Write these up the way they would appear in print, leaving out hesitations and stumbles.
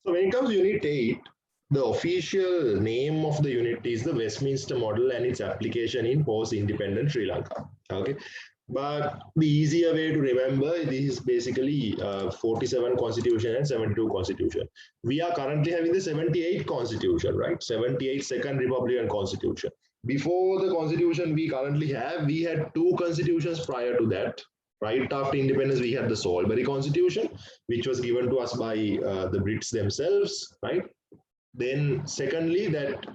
So when it comes to Unit 8, the official name of the unit is the Westminster Model and its application in post-independent Sri Lanka. Okay, but the easier way to remember this is basically 47 Constitution and 72 Constitution. We are currently having the 78 Constitution, right? 78 Second Republican Constitution. Before the Constitution we currently have, we had two constitutions prior to that. Right after independence, we had the Soulbury Constitution, which was given to us by the Brits themselves, right? Then secondly, that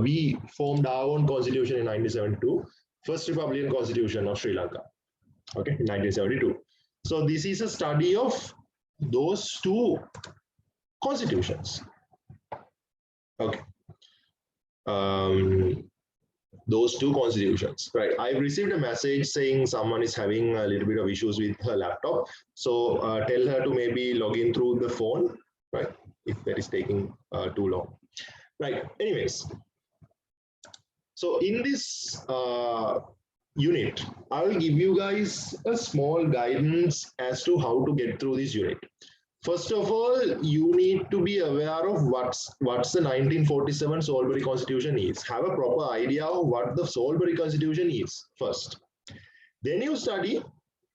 we formed our own constitution in 1972, First Republican Constitution of Sri Lanka, okay, in 1972. So this is a study of those two constitutions, okay. Those two constitutions, right? I've received a message saying someone is having a little bit of issues with her laptop. So tell her to maybe log in through the phone, right? If that is taking too long, right? Anyways, so in this unit, I will give you guys a small guidance as to how to get through this unit. First of all, you need to be aware of what's the 1947 Soulbury Constitution is. Have a proper idea of what the Soulbury Constitution is first. Then you study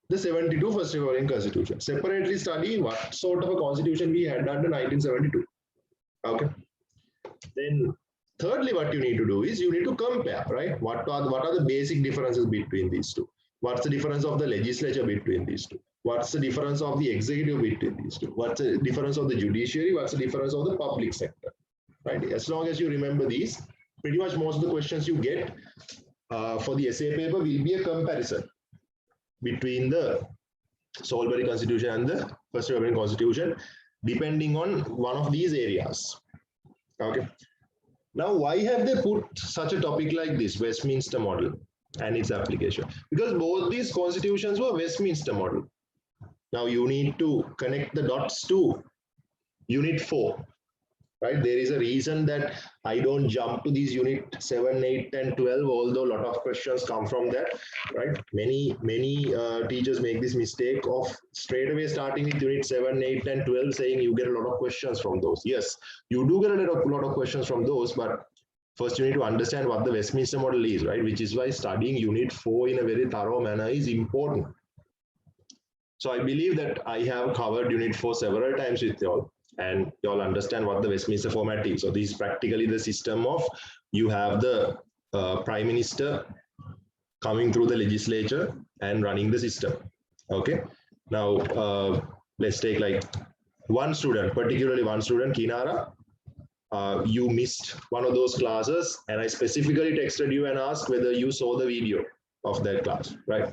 the 72 First Republican Constitution. Separately study what sort of a constitution we had under 1972. Okay. Then thirdly, what you need to do is you need to compare, right? What are the basic differences between these two? What's the difference of the legislature between these two? What's the difference of the executive between these two? What's the difference of the judiciary? What's the difference of the public sector? Right? As long as you remember these, pretty much most of the questions you get for the essay paper will be a comparison between the Soulbury Constitution and the First Republican Constitution, depending on one of these areas. Okay. Now, why have they put such a topic like this, Westminster Model and its application? Because both these constitutions were Westminster Model. Now you need to connect the dots to Unit 4, right? There is a reason that I don't jump to these Unit 7, 8, and 12, although a lot of questions come from that, right? Many teachers make this mistake of straight away starting with Unit 7, 8, and 12, saying you get a lot of questions from those. Yes, you do get a lot of questions from those, but first you need to understand what the Westminster Model is, right? Which is why studying Unit 4 in a very thorough manner is important. So I believe that I have covered Unit 4 several times with y'all, and y'all understand what the Westminster format is. So this is practically the system of, you have the Prime Minister coming through the legislature and running the system. Okay. Now, let's take like one student, particularly one student, Kinara. You missed one of those classes, and I specifically texted you and asked whether you saw the video of that class, right?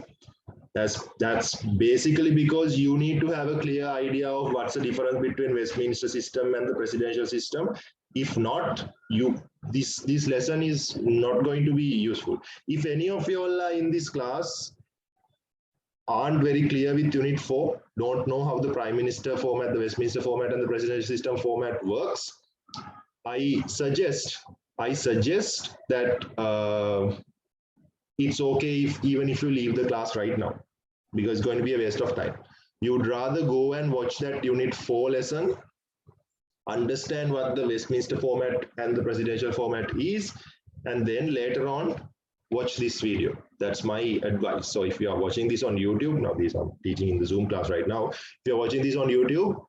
That's basically because you need to have a clear idea of what's the difference between Westminster system and the presidential system. If not, this lesson is not going to be useful. If any of you all are in this class aren't very clear with Unit 4, don't know how the Prime Minister format, the Westminster format, and the presidential system format works, I suggest that it's okay even if you leave the class right now, because it's going to be a waste of time. You'd rather go and watch that Unit 4 lesson, understand what the Westminster format and the presidential format is, and then later on watch this video. That's my advice. So if you are watching this on YouTube, now this I'm teaching in the Zoom class right now. If you're watching this on YouTube,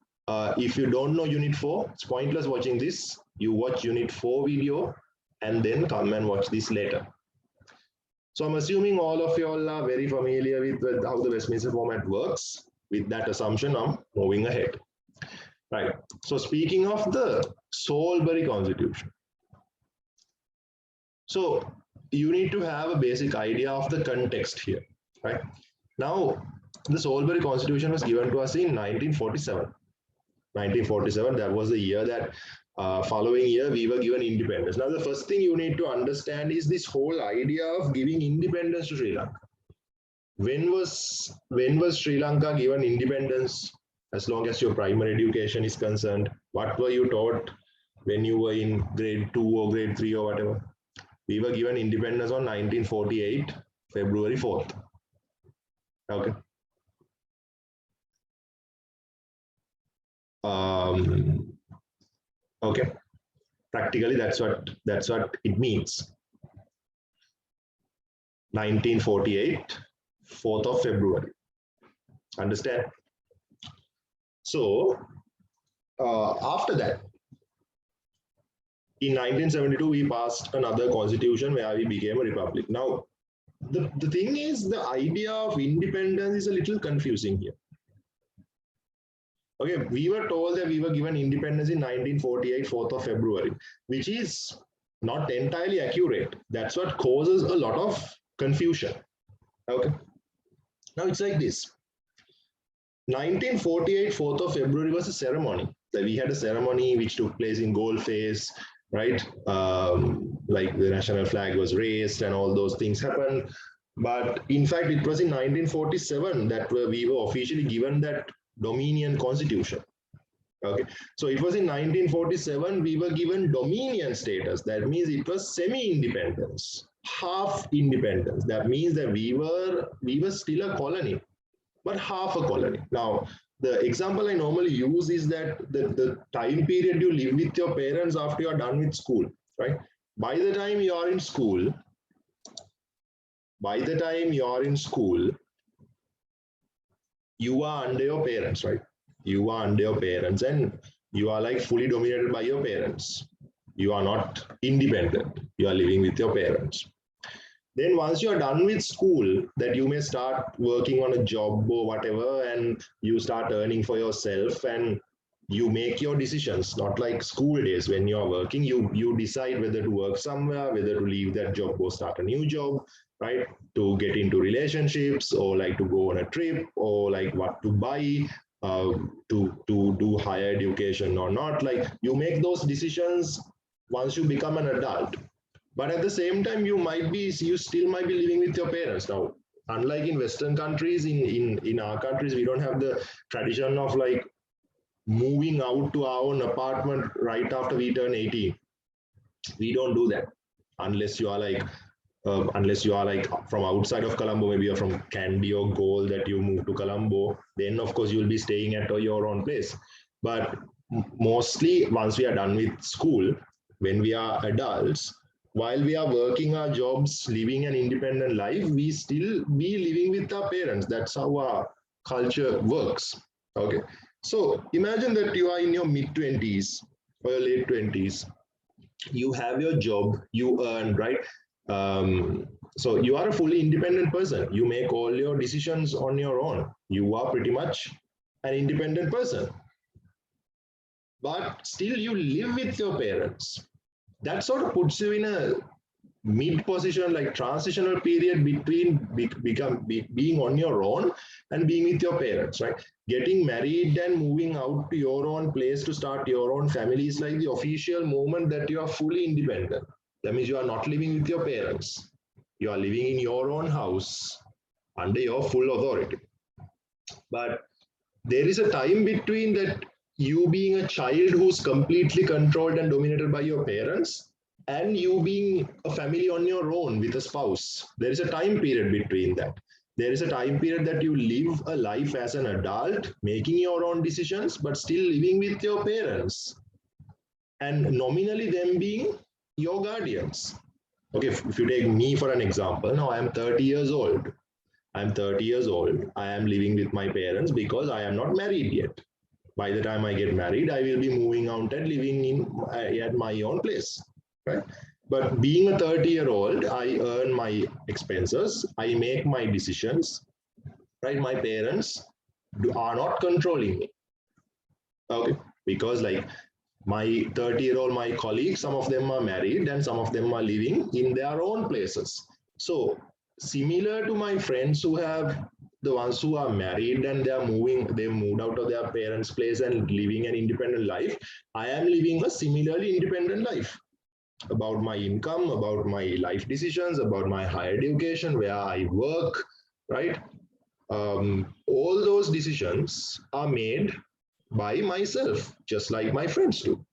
if you don't know Unit 4, it's pointless watching this. You watch Unit 4 video and then come and watch this later. So I'm assuming all of you all are very familiar with how the Westminster format works. With that assumption, I'm moving ahead. Right. So speaking of the Soulbury Constitution. So you need to have a basic idea of the context here. Right. Now, the Soulbury Constitution was given to us in 1947. 1947, that was the year that following year we were given independence. Now the first thing you need to understand is this whole idea of giving independence to Sri Lanka. When was Sri Lanka given independence? As long as your primary education is concerned, what were you taught when you were in grade 2 or grade 3 or whatever? We were given independence on 1948, February 4th. Okay. Okay, practically that's what it means. 1948, 4th of February. Understand? So after that, in 1972, we passed another constitution where we became a republic. Now, the thing is, the idea of independence is a little confusing here. Okay, we were told that we were given independence in 1948, 4th of February, which is not entirely accurate. That's what causes a lot of confusion. Okay, now it's like this. 1948, 4th of February was a ceremony. That we had a ceremony which took place in Goldface, right? Like the national flag was raised and all those things happened. But in fact, it was in 1947 that we were officially given that Dominion Constitution. Okay, so it was in 1947 we were given Dominion status. That means it was semi-independence, half independence. That means that we were still a colony, but half a colony. Now, the example I normally use is that the time period you live with your parents after you are done with school, right? By the time you are in school, you are under your parents, right? You are under your parents and you are like fully dominated by your parents. You are not independent. You are living with your parents. Then once you are done with school, that you may start working on a job or whatever, and you start earning for yourself and you make your decisions, not like school days when you are working, you decide whether to work somewhere, whether to leave that job or start a new job, right? To get into relationships or like to go on a trip or like what to buy, to do higher education or not. Like you make those decisions once you become an adult. But at the same time, you still might be living with your parents. Now, unlike in Western countries, in our countries, we don't have the tradition of like moving out to our own apartment right after we turn 18. We don't do that unless you are like from outside of Colombo, maybe you're from Kandy or Galle that you move to Colombo. Then of course you'll be staying at your own place. But mostly once we are done with school, when we are adults, while we are working our jobs, living an independent life, we still be living with our parents. That's how our culture works. Okay. So imagine that you are in your mid-20s or your late 20s. You have your job, you earn, right? So you are a fully independent person. You make all your decisions on your own. You are pretty much an independent person. But still you live with your parents. That sort of puts you in a mid position, like transitional period between being on your own and being with your parents, right? Getting married and moving out to your own place to start your own family is like the official moment that you are fully independent. That means you are not living with your parents. You are living in your own house under your full authority. But there is a time between that, you being a child who's completely controlled and dominated by your parents, and you being a family on your own with a spouse. There is a time period between that. There is a time period that you live a life as an adult, making your own decisions, but still living with your parents. And nominally them being your guardians. Okay, if you take me for an example, now I am 30 years old. I'm 30 years old. I am living with my parents because I am not married yet. By the time I get married, I will be moving out and living at my own place, right? But being a 30-year-old, I earn my expenses, I make my decisions, right? My parents are not controlling me, okay? Because like my 30-year-old, my colleagues, some of them are married and some of them are living in their own places. So similar to my friends who have, the ones who are married and they moved out of their parents' place and living an independent life, I am living a similarly independent life about my income, about my life decisions, about my higher education, where I work, right? All those decisions are made by myself, just like my friends do.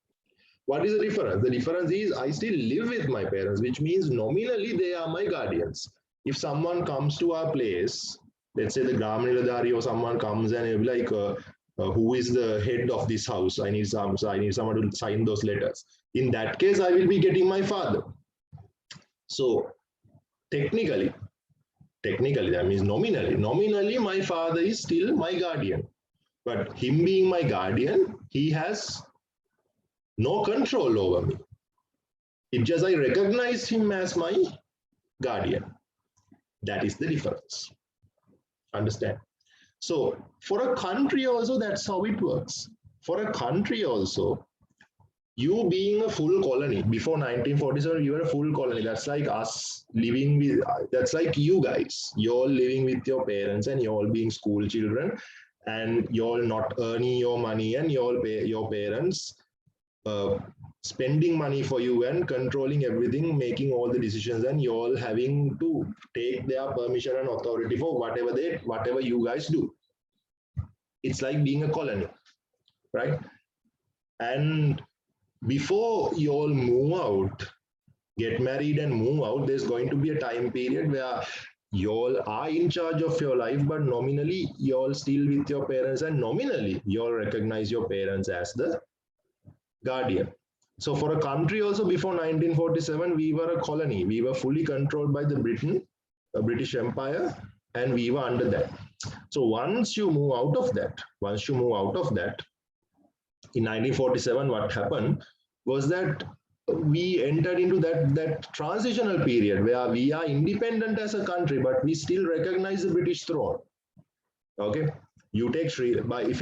What is the difference? The difference is I still live with my parents, which means nominally they are my guardians. If someone comes to our place, let's say the Gram Niladhari or someone comes and he'll be like, who is the head of this house? I need someone to sign those letters. In that case, I will be getting my father. So technically, that means nominally my father is still my guardian. But him being my guardian, he has no control over me. It just I recognize him as my guardian. That is the difference. Understand? So for a country also, that's how it works. For a country also, you being a full colony, before 1947, you were a full colony. That's like us living with, that's like you guys. You're living with your parents and you're all being school children and you're not earning your money and your parents spending money for you and controlling everything, making all the decisions, and you're all having to take their permission and authority for whatever you guys do. It's like being a colony, right? And before you all move out, get married and move out, there's going to be a time period where you all are in charge of your life, but nominally you all still with your parents, and nominally you all recognize your parents as the guardian. So for a country also, before 1947, we were a colony. We were fully controlled by the British Empire, and we were under that. So once you move out of that, in 1947, what happened was that we entered into that transitional period where we are independent as a country, but we still recognize the British throne. Okay, you take if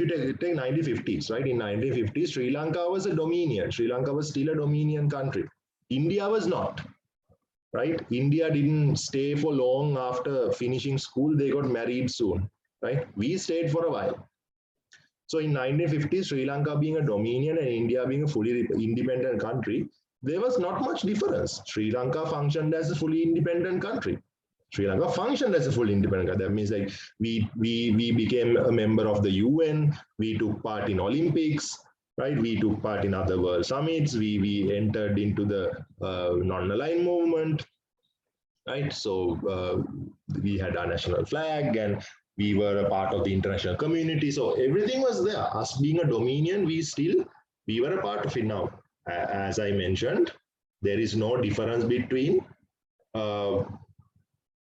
you take 1950s, right? In 1950s, Sri Lanka was a dominion. Sri Lanka was still a dominion country. India was not, right? India didn't stay for long after finishing school. They got married soon, right? We stayed for a while. So in 1950s, Sri Lanka being a dominion and India being a fully independent country, there was not much difference. Sri Lanka functioned as a fully independent country. That means like we became a member of the UN. We took part in Olympics, right? We took part in other world summits. We entered into the non-aligned movement, right? So we had our national flag and we were a part of the international community. So everything was there. Us being a dominion, we were a part of it now. As I mentioned, there is no difference between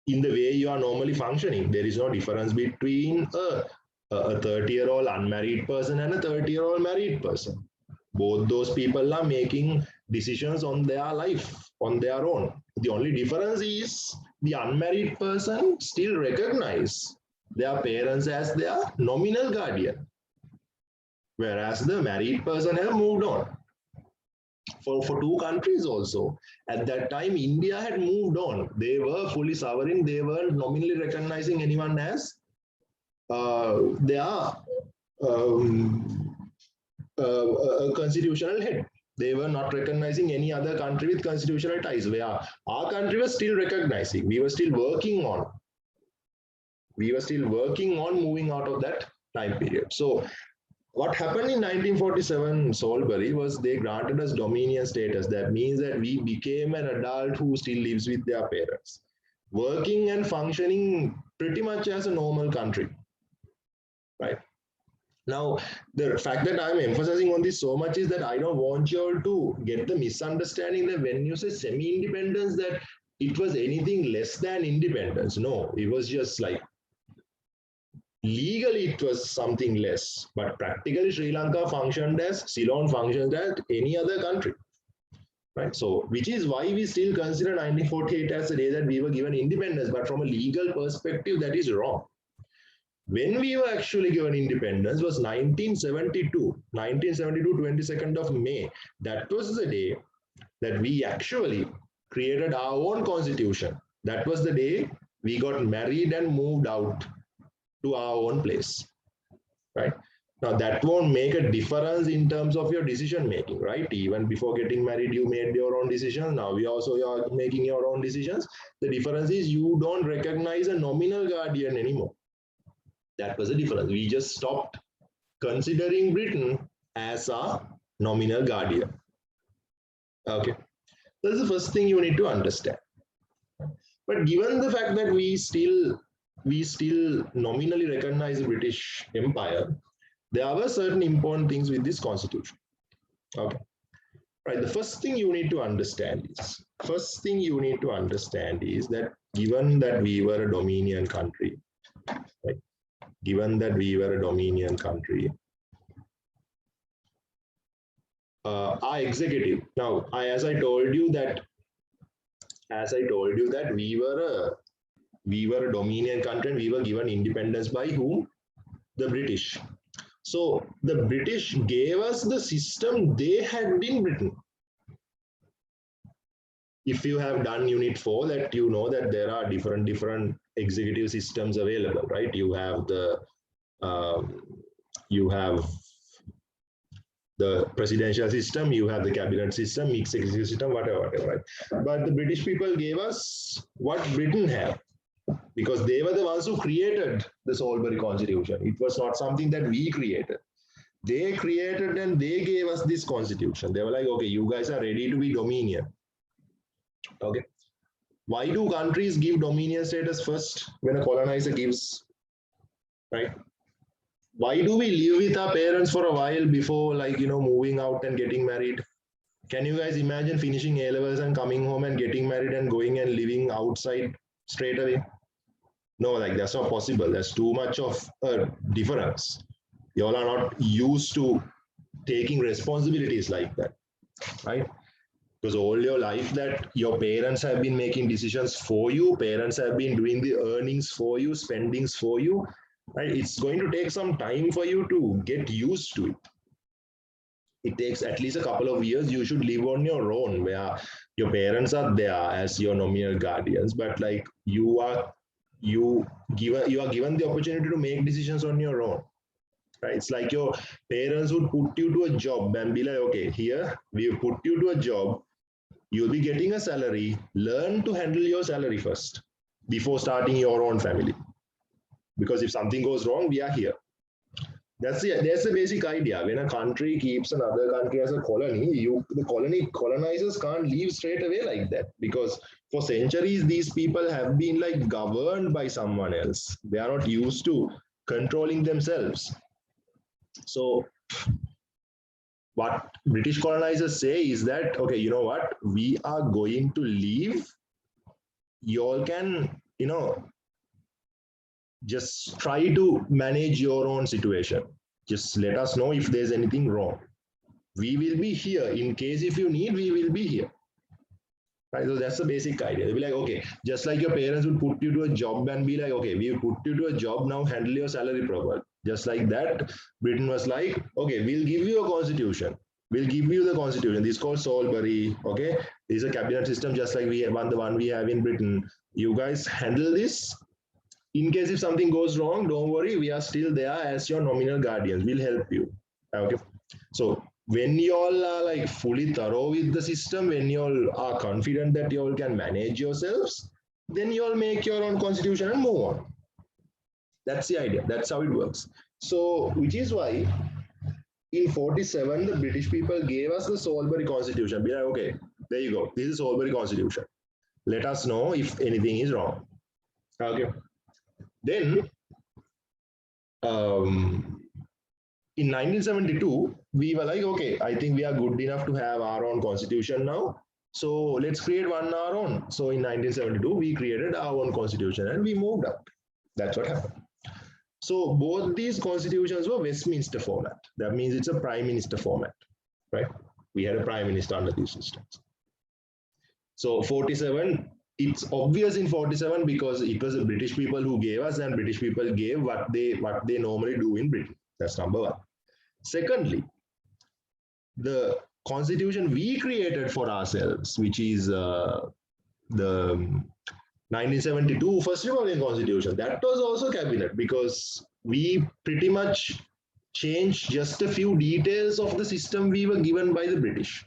in the way you are normally functioning. There is no difference between a 30-year-old unmarried person and a 30-year-old married person. Both those people are making decisions on their life, on their own. The only difference is the unmarried person still recognize their parents as their nominal guardian, whereas the married person have moved on. For two countries also, at that time, India had moved on. They were fully sovereign. They were nominally recognizing anyone as their constitutional head. They were not recognizing any other country with constitutional ties, where our country was still recognizing. We were still working on moving out of that time period. So what happened in 1947 Soulbury was they granted us dominion status. That means that we became an adult who still lives with their parents, working and functioning pretty much as a normal country, right? Now, the fact that I'm emphasizing on this so much is that I don't want you all to get the misunderstanding that when you say semi-independence, that it was anything less than independence. No, it was just like, legally it was something less, but practically Sri Lanka functioned as, Ceylon functioned as any other country, right? So, which is why we still consider 1948 as the day that we were given independence, but from a legal perspective, that is wrong. When we were actually given independence was 1972, 22nd of May. That was the day that we actually created our own constitution. That was the day we got married and moved out to our own place, right? Now that won't make a difference in terms of your decision making, right? Even before getting married, you made your own decisions. Now you are making your own decisions. The difference is you don't recognize a nominal guardian anymore. That was the difference. We just stopped considering Britain as a nominal guardian. Okay, that's the first thing you need to understand. But given the fact that we still nominally recognize the British Empire, there were certain important things with this constitution. Okay. Right. The first thing you need to understand is that given that we were a dominion country, right? Given that we were a dominion country, our executive, now as I told you that we were a dominion country and we were given independence by whom? The British. So the British gave us the system they had in Britain. If you have done Unit 4, that you know that there are different executive systems available, right? You have the presidential system, you have the cabinet system, mixed executive system, whatever, right? But the British people gave us what Britain had, because they were the ones who created the Soulbury Constitution. It was not something that we created. They created and they gave us this constitution. They were like, okay, you guys are ready to be dominion. Okay. Why do countries give dominion status first when a colonizer gives, right? Why do we live with our parents for a while before, like, moving out and getting married? Can you guys imagine finishing A-levels and coming home and getting married and going and living outside straight away? No, like that's not possible. There's too much of a difference. You all are not used to taking responsibilities like that, right? Because all your life that your parents have been making decisions for you, parents have been doing the earnings for you, spendings for you, right? It's going to take some time for you to get used to it. It takes at least a couple of years. You should live on your own, where your parents are there as your nominal guardians, but like you are given the opportunity to make decisions on your own. Right? It's like your parents would put you to a job and be like, okay, here we put you to a job, you'll be getting a salary, learn to handle your salary first before starting your own family. Because if something goes wrong, we are here. That's the basic idea. When a country keeps another country as a colony, the colonizers can't leave straight away like that, because for centuries these people have been like governed by someone else. They are not used to controlling themselves. So what British colonizers say is that, okay, you know what, we are going to leave. You all can, just try to manage your own situation. Just let us know if there's anything wrong. We will be here. In case if you need, we will be here. Right? So that's the basic idea. They'll be like, okay, just like your parents would put you to a job and be like, okay, we put you to a job, now handle your salary properly. Just like that, Britain was like, okay, we'll give you a constitution. We'll give you the constitution. This is called Soulbury. Okay, this is a cabinet system, just like we have the one we have in Britain. You guys handle this. In case if something goes wrong, don't worry, we are still there as your nominal guardians. We'll help you. Okay. So when you all are like fully thorough with the system, when you all are confident that you all can manage yourselves, then you all make your own constitution and move on. That's the idea. That's how it works. So, which is why in 47, the British people gave us the Soulbury Constitution. Be like, okay, there you go. This is Soulbury Constitution. Let us know if anything is wrong. Okay. Then, in 1972, we were like, okay, I think we are good enough to have our own constitution now. So let's create one our own. So in 1972, we created our own constitution and we moved out. That's what happened. So both these constitutions were Westminster format. That means it's a prime minister format, right? We had a prime minister under these systems. So 47, it's obvious in 47 because it was the British people who gave us, and British people gave what they normally do in Britain. That's number one. Secondly, the constitution we created for ourselves, which is the 1972 First Republic Constitution, that was also cabinet, because we pretty much changed just a few details of the system we were given by the British,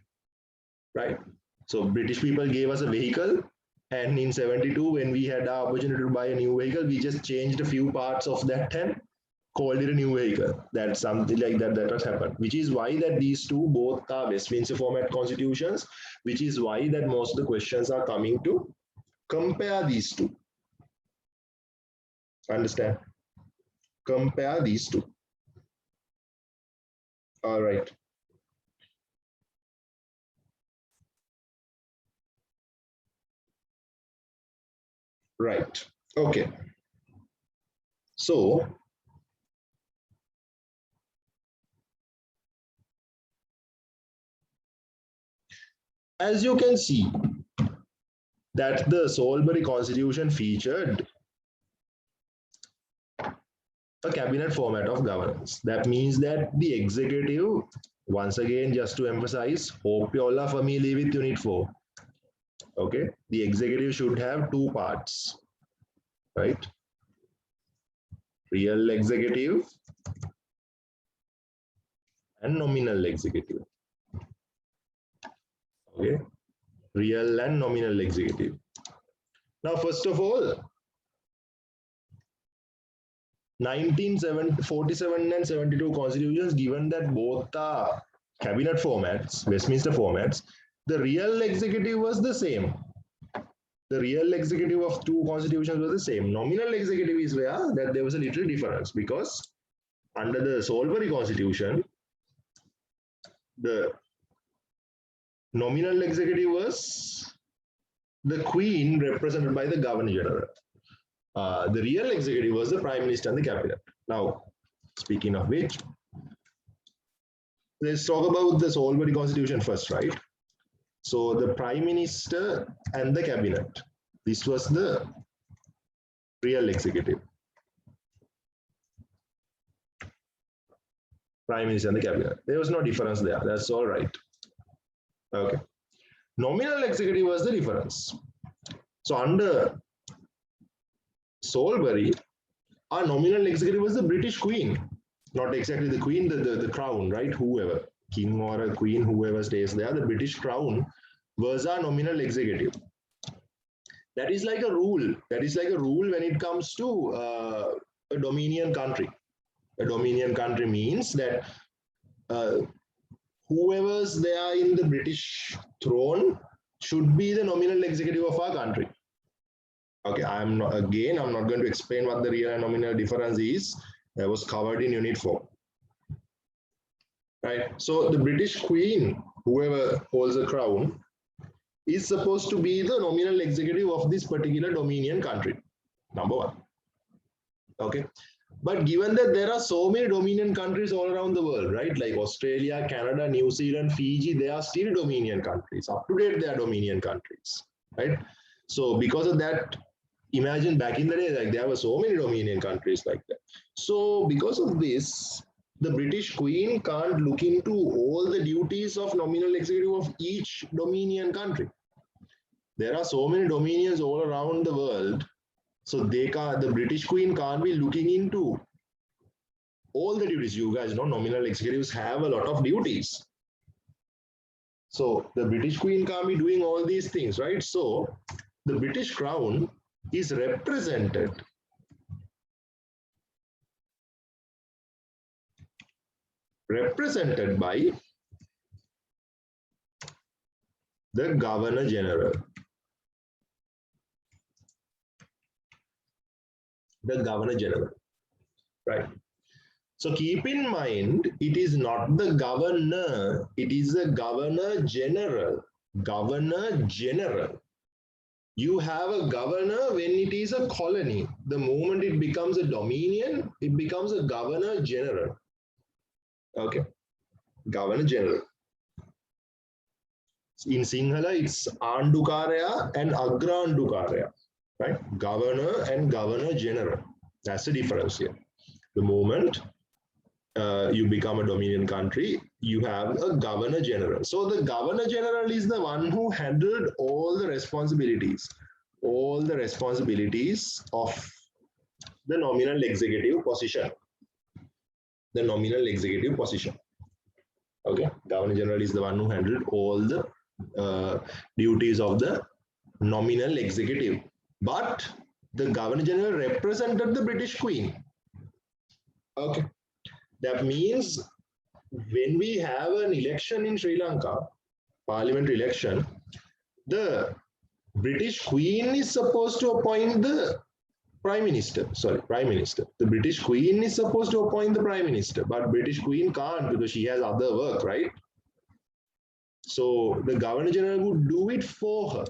right? So British people gave us a vehicle, and in 72, when we had our opportunity to buy a new vehicle, we just changed a few parts of that and called it a new vehicle. That's something like that has happened, which is why that these two both are Westminster format constitutions, which is why that most of the questions are coming to compare these two. Understand? Compare these two. All right. Right. Okay. So as you can see that the Soulbury Constitution featured a cabinet format of governance. That means that the executive, once again, just to emphasize, hope you all are familiar with Unit 4. Okay, the executive should have two parts, right? Real executive and nominal executive. Okay, real and nominal executive. Now, first of all, 1947 and 72 constitutions, given that both are cabinet formats, Westminster formats, the real executive was the same. The real executive of two constitutions was the same. Nominal executive is where that there was a little difference, because under the Soulbury Constitution, the nominal executive was the Queen represented by the Governor General. The real executive was the Prime Minister and the Cabinet. Now, speaking of which, let's talk about the Soulbury Constitution first, right? So the Prime Minister and the Cabinet, this was the real executive. Prime Minister and the Cabinet. There was no difference there. That's all right. Okay. Nominal executive was the difference. So under Soulbury, our nominal executive was the British Queen. Not exactly the Queen, the crown, right? Whoever, king or a queen, whoever stays there, the British crown was our nominal executive. That is like a rule. That is like a rule when it comes to a dominion country. A dominion country means that whoever's there in the British throne should be the nominal executive of our country. Okay, I'm not going to explain what the real and nominal difference is. That was covered in Unit 4. Right, so the British Queen, whoever holds the crown, is supposed to be the nominal executive of this particular dominion country. Number one. Okay, but given that there are so many dominion countries all around the world, right, like Australia, Canada, New Zealand, Fiji, they are still dominion countries. Up to date, they are dominion countries, right? So because of that, imagine back in the day, like there were so many dominion countries like that. So because of this, the British Queen can't look into all the duties of nominal executive of each dominion country. There are so many dominions all around the world, so the British Queen can't be looking into all the duties. You guys know nominal executives have a lot of duties. So the British Queen can't be doing all these things, right? So the British Crown is represented by the Governor General. The Governor General, right? So keep in mind, it is not the governor, it is the Governor General. Governor General. You have a governor when it is a colony. The moment it becomes a dominion, it becomes a Governor General. Okay, Governor General. In Sinhala, it's Andukarya and Agrandukarya, right? Governor and Governor General. That's the difference here. The moment you become a dominion country, you have a Governor General. So the Governor General is the one who handled all the responsibilities of the nominal executive position. The nominal executive position. Okay, Governor General is the one who handled all the duties of the nominal executive. But the Governor General represented the British Queen. Okay, that means when we have an election in Sri Lanka, parliamentary election, the British Queen is supposed to appoint the Prime Minister, sorry, Prime Minister. The British Queen is supposed to appoint the Prime Minister, but British Queen can't because she has other work, right? So the Governor General would do it for her.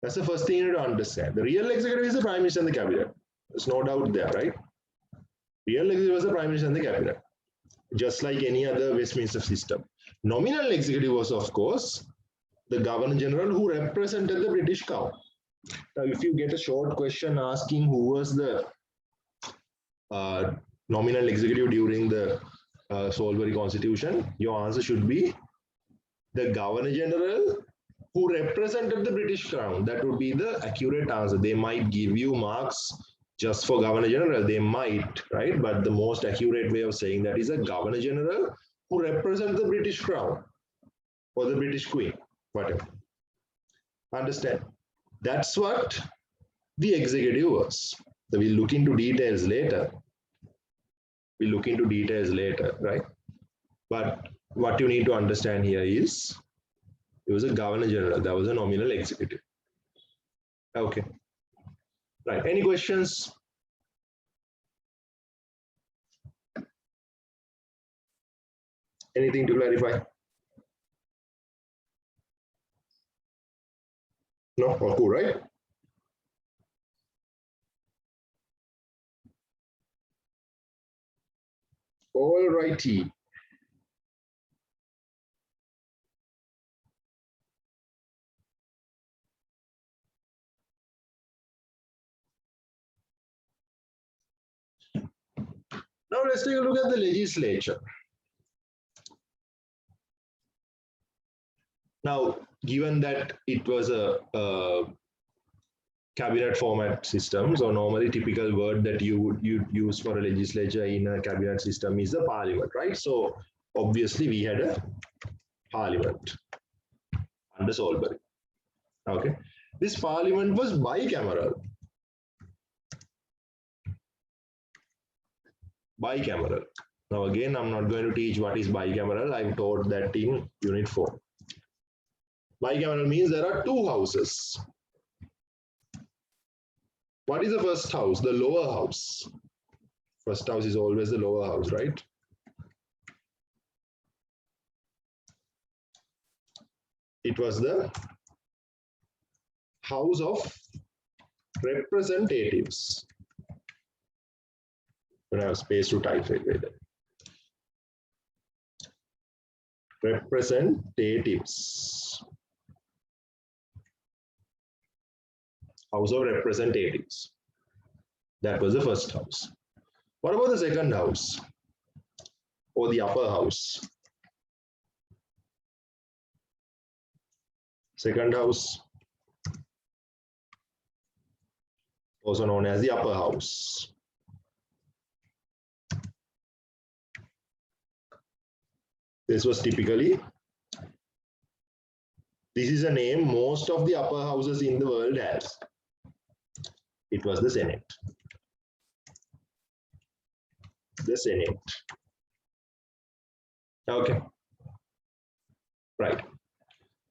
That's the first thing you need to understand. The real executive is the Prime Minister and the Cabinet. There's no doubt there, right? Real executive was the Prime Minister and the Cabinet, just like any other Westminster system. Nominal executive was, of course, the Governor General who represented the British Crown. Now, if you get a short question asking who was the nominal executive during the Soulbury Constitution, your answer should be the Governor General who represented the British Crown. That would be the accurate answer. They might give you marks just for Governor General, they might, right? But the most accurate way of saying that is a Governor General who represents the British Crown or the British Queen, whatever. Understand? That's what the executive was. So we'll look into details later. We'll look into details later, right? But what you need to understand here is it was a Governor General, that was a nominal executive. Okay. Right. Any questions? Anything to clarify? No? All cool, right? All righty. Now let's take a look at the legislature. Now, given that it was a cabinet format system, so normally typical word that you would use for a legislature in a cabinet system is the parliament, right? So obviously we had a parliament under Soulbury. Okay, this parliament was bicameral. Bicameral. Now again, I'm not going to teach what is bicameral. I've taught that in Unit 4. Bicameral means there are two houses. What is the first house? The lower house. First house is always the lower house, right? It was the House of Representatives. I have space to type it. Representatives. House of Representatives. That was the first house. What about the second house? Or the upper house? Second house, also known as the upper house. This was typically, this is a name most of the upper houses in the world has. It was the Senate. The Senate. Okay. Right.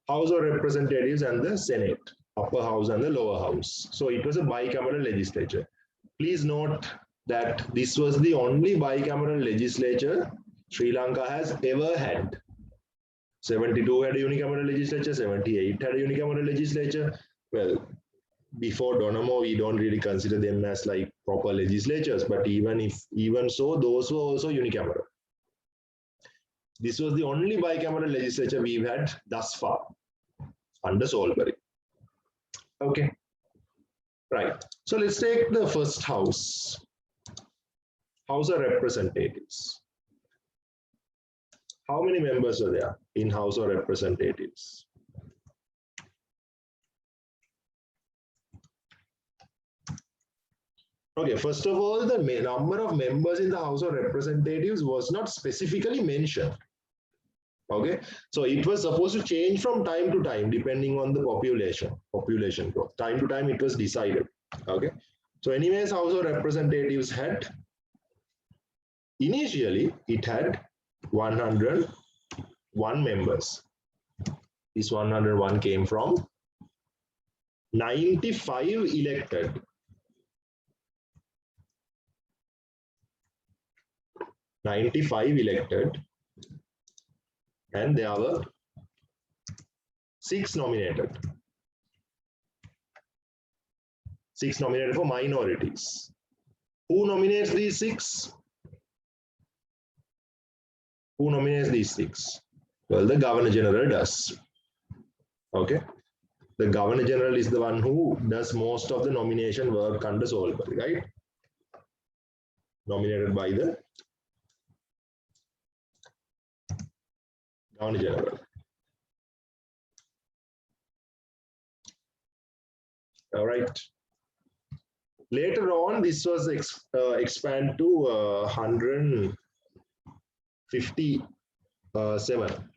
House of Representatives and the Senate. Upper house and the lower house. So it was a bicameral legislature. Please note that this was the only bicameral legislature Sri Lanka has ever had. 72 had a unicameral legislature, 78 had a unicameral legislature. Well, before Donamo, we don't really consider them as like proper legislatures, but even so, those were also unicameral. This was the only bicameral legislature we've had thus far under Soulbury. Okay, right. So let's take the first house, House of Representatives. How many members are there in House of Representatives? Okay, first of all, the number of members in the House of Representatives was not specifically mentioned. Okay, so it was supposed to change from time to time depending on the population growth. Time to time it was decided. Okay, so anyways, House of Representatives had, initially it had 101 members. This 101 came from 95 elected. 95 elected, and there were 6 nominated. 6 nominated for minorities. Who nominates these 6? Who nominates these 6? Well, the Governor General does. Okay. The Governor General is the one who does most of the nomination work under Soulbury, right? Nominated by the Governor General. All right. Later on, this was expanded to 157.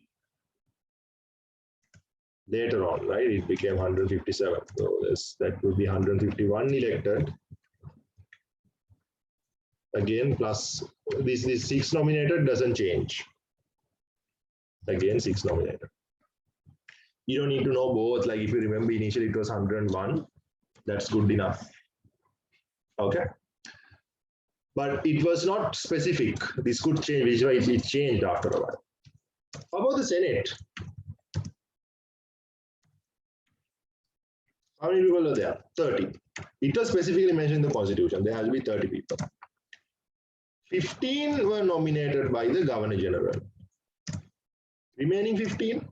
Later on, right, it became 157. So that would be 151 elected. Again, plus this 6 nominated doesn't change. Again, 6 nominated. You don't need to know both. Like if you remember, initially it was 101. That's good enough. Okay. But it was not specific. This could change, which is why it changed after a while. How about the Senate? How many people are there? 30. It was specifically mentioned in the Constitution. There has to be 30 people. 15 were nominated by the Governor General. Remaining 15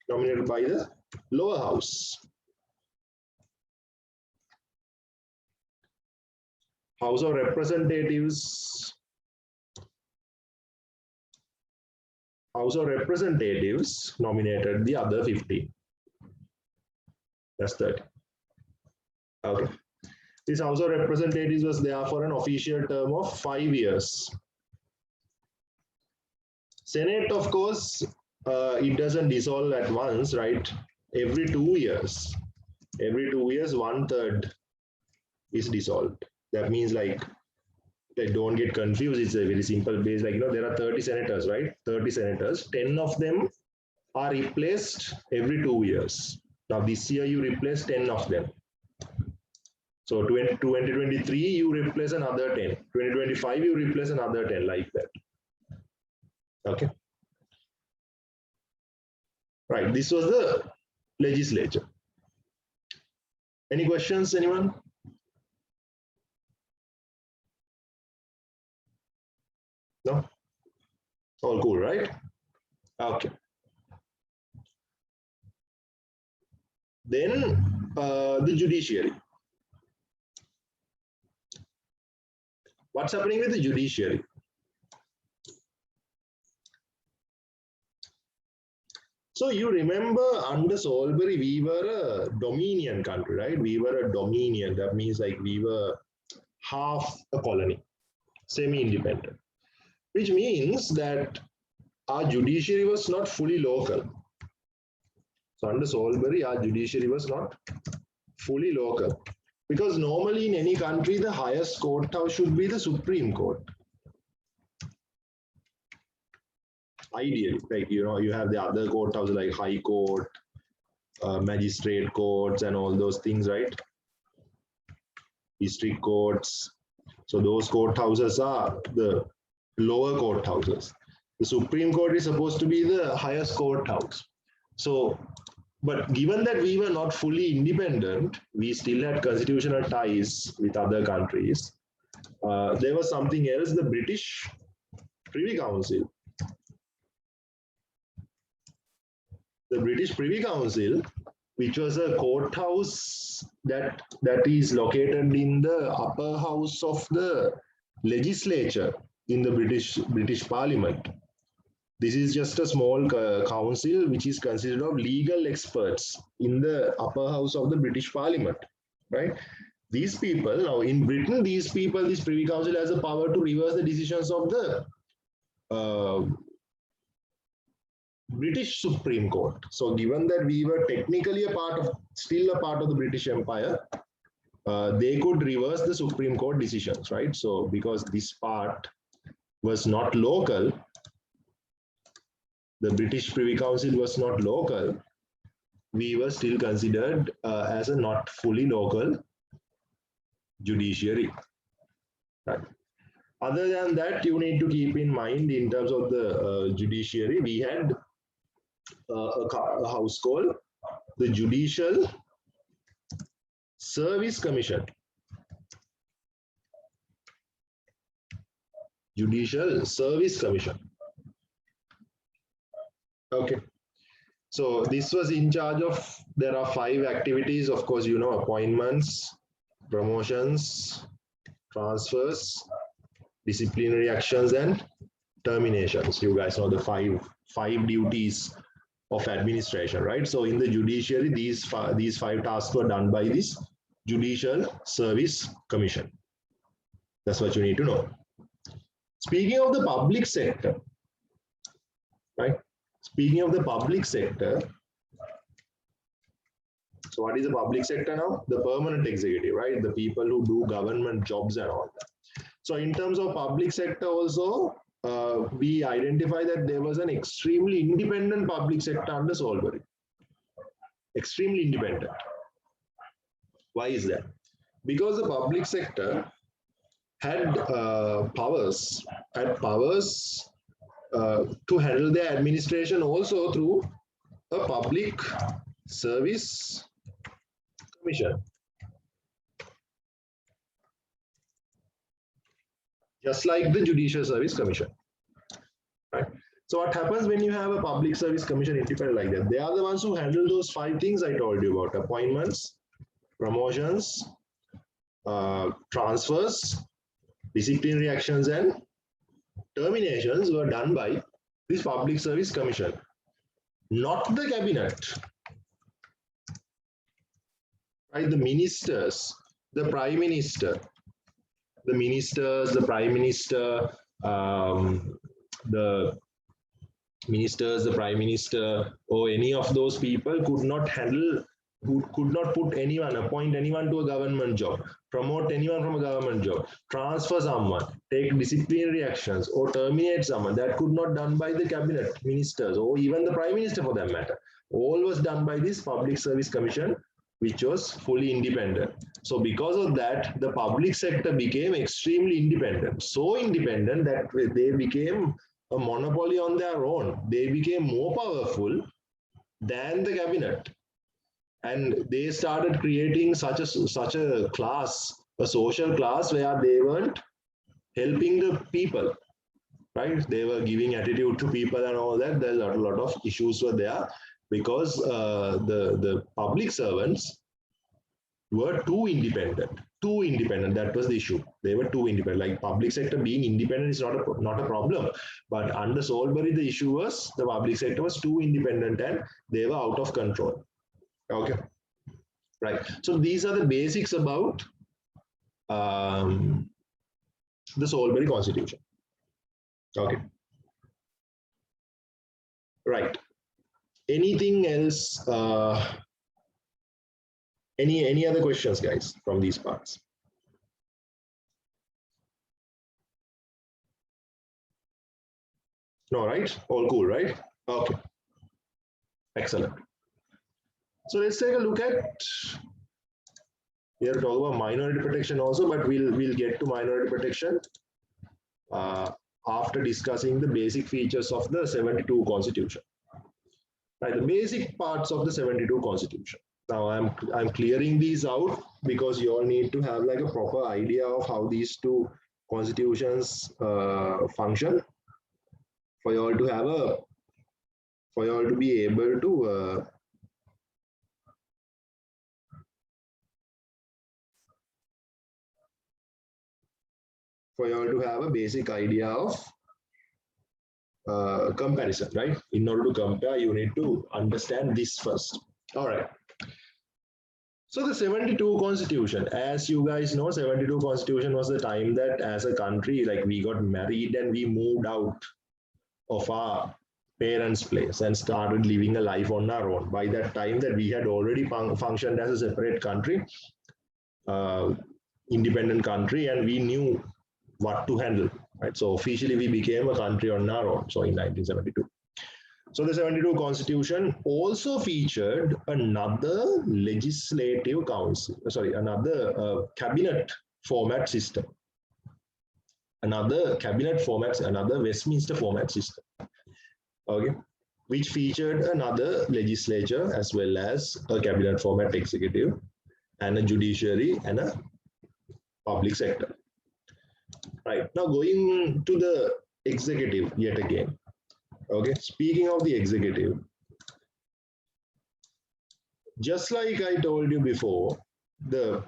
nominated by the lower house. House of Representatives. House of Representatives nominated the other 15. That's 30. Okay. This House of Representatives was there for an official term of 5 years. Senate, of course, it doesn't dissolve at once, right? Every 2 years. Every 2 years, 1/3 is dissolved. That means, like, they don't get confused. It's a very simple base. Like, there are 30 senators, right? 30 senators. 10 of them are replaced every 2 years. Now, this year you replace 10 of them. So 2023, you replace another 10. 2025, you replace another 10, like that. Okay. Right. This was the legislature. Any questions, anyone? No? All cool, right? Okay. Then the judiciary. What's happening with the judiciary? So you remember under Soulbury, we were a dominion country, right? We were a dominion. That means like we were half a colony, semi-independent, which means that our judiciary was not fully local. So under Soulbury, our judiciary was not fully local. Because normally in any country, the highest courthouse should be the Supreme Court. Ideally, like, you have the other courthouses like High Court, Magistrate Courts, and all those things, right? District Courts. So those courthouses are the lower courthouses. The Supreme Court is supposed to be the highest courthouse. So, but given that we were not fully independent, we still had constitutional ties with other countries. There was something else, the British Privy Council. The British Privy Council, which was a courthouse that is located in the upper house of the legislature in the British Parliament. This is just a small council which is considered of legal experts in the upper house of the British Parliament, right? These people, now in Britain, this Privy Council has the power to reverse the decisions of the British Supreme Court. So given that we were technically still a part of the British Empire, they could reverse the Supreme Court decisions, right? So because this part was not local, the British Privy Council was not local, we were still considered as a not fully local judiciary. Right. Other than that, you need to keep in mind in terms of the judiciary, we had a house called the Judicial Service Commission. Judicial Service Commission. Okay. So this was in charge of, there are 5 activities, of course, you know, appointments, promotions, transfers, disciplinary actions, and terminations. You guys know the five duties of administration, right? So in the judiciary, these five tasks were done by this Judicial Service Commission. That's what you need to know. Speaking of the public sector, right? Speaking of the public sector, so what is the public sector now? The permanent executive, right? The people who do government jobs and all that. So in terms of public sector also, we identify that there was an extremely independent public sector under Soulbury. Extremely independent. Why is that? Because the public sector had powers to handle their administration also through a public service commission. Just like the Judicial Service Commission. Right? So what happens when you have a public service commission independent like that? They are the ones who handle those 5 things I told you about: appointments, promotions, transfers, disciplinary actions, and terminations were done by this public service commission, not the cabinet. Right? The ministers, the prime minister, the ministers, the prime minister, the ministers, the prime minister, or any of those people could not handle, who could not put anyone, appoint anyone to a government job, promote anyone from a government job, transfer someone, take disciplinary actions, or terminate someone. That could not done by the cabinet ministers or even the prime minister for that matter. All was done by this public service commission, which was fully independent. So because of that, the public sector became extremely independent. So independent that they became a monopoly on their own. They became more powerful than the cabinet. And they started creating such a class, a social class, where they weren't helping the people, right? They were giving attitude to people and all that. There's a lot of issues were there because the public servants were too independent. That was the issue. They were too independent. Like public sector being independent is not a problem. But under Soulbury, the issue was the public sector was too independent and they were out of control. Okay, right. So these are the basics about the Soulbury Constitution. Okay, right. Anything else? Any other questions, guys, from these parts? No, right? All cool, right? Okay, excellent. So let's take a look at, we are talking about minority protection also, but we'll get to minority protection after discussing the basic features of the 72 Constitution. Right, the basic parts of the 72 Constitution. Now I'm clearing these out because you all need to have like a proper idea of how these two constitutions function, for you all to have a, for you all to be able to for you all to have a basic idea of comparison, right? In order to compare, you need to understand this first. All right. So the 72 Constitution, as you guys know, 72 Constitution was the time that as a country, like we got married and we moved out of our parents' place and started living a life on our own. By that time that we had already functioned as a separate country, independent country, and we knew what to handle, right? So officially we became a country on our own, so in 1972. So the 72 Constitution also featured another legislative council, another cabinet format system. another cabinet format, another Westminster format system, okay, which featured another legislature as well as a cabinet format executive and a judiciary and a public sector. Right, now going to the executive yet again. Okay, speaking of the executive, just like I told you before, the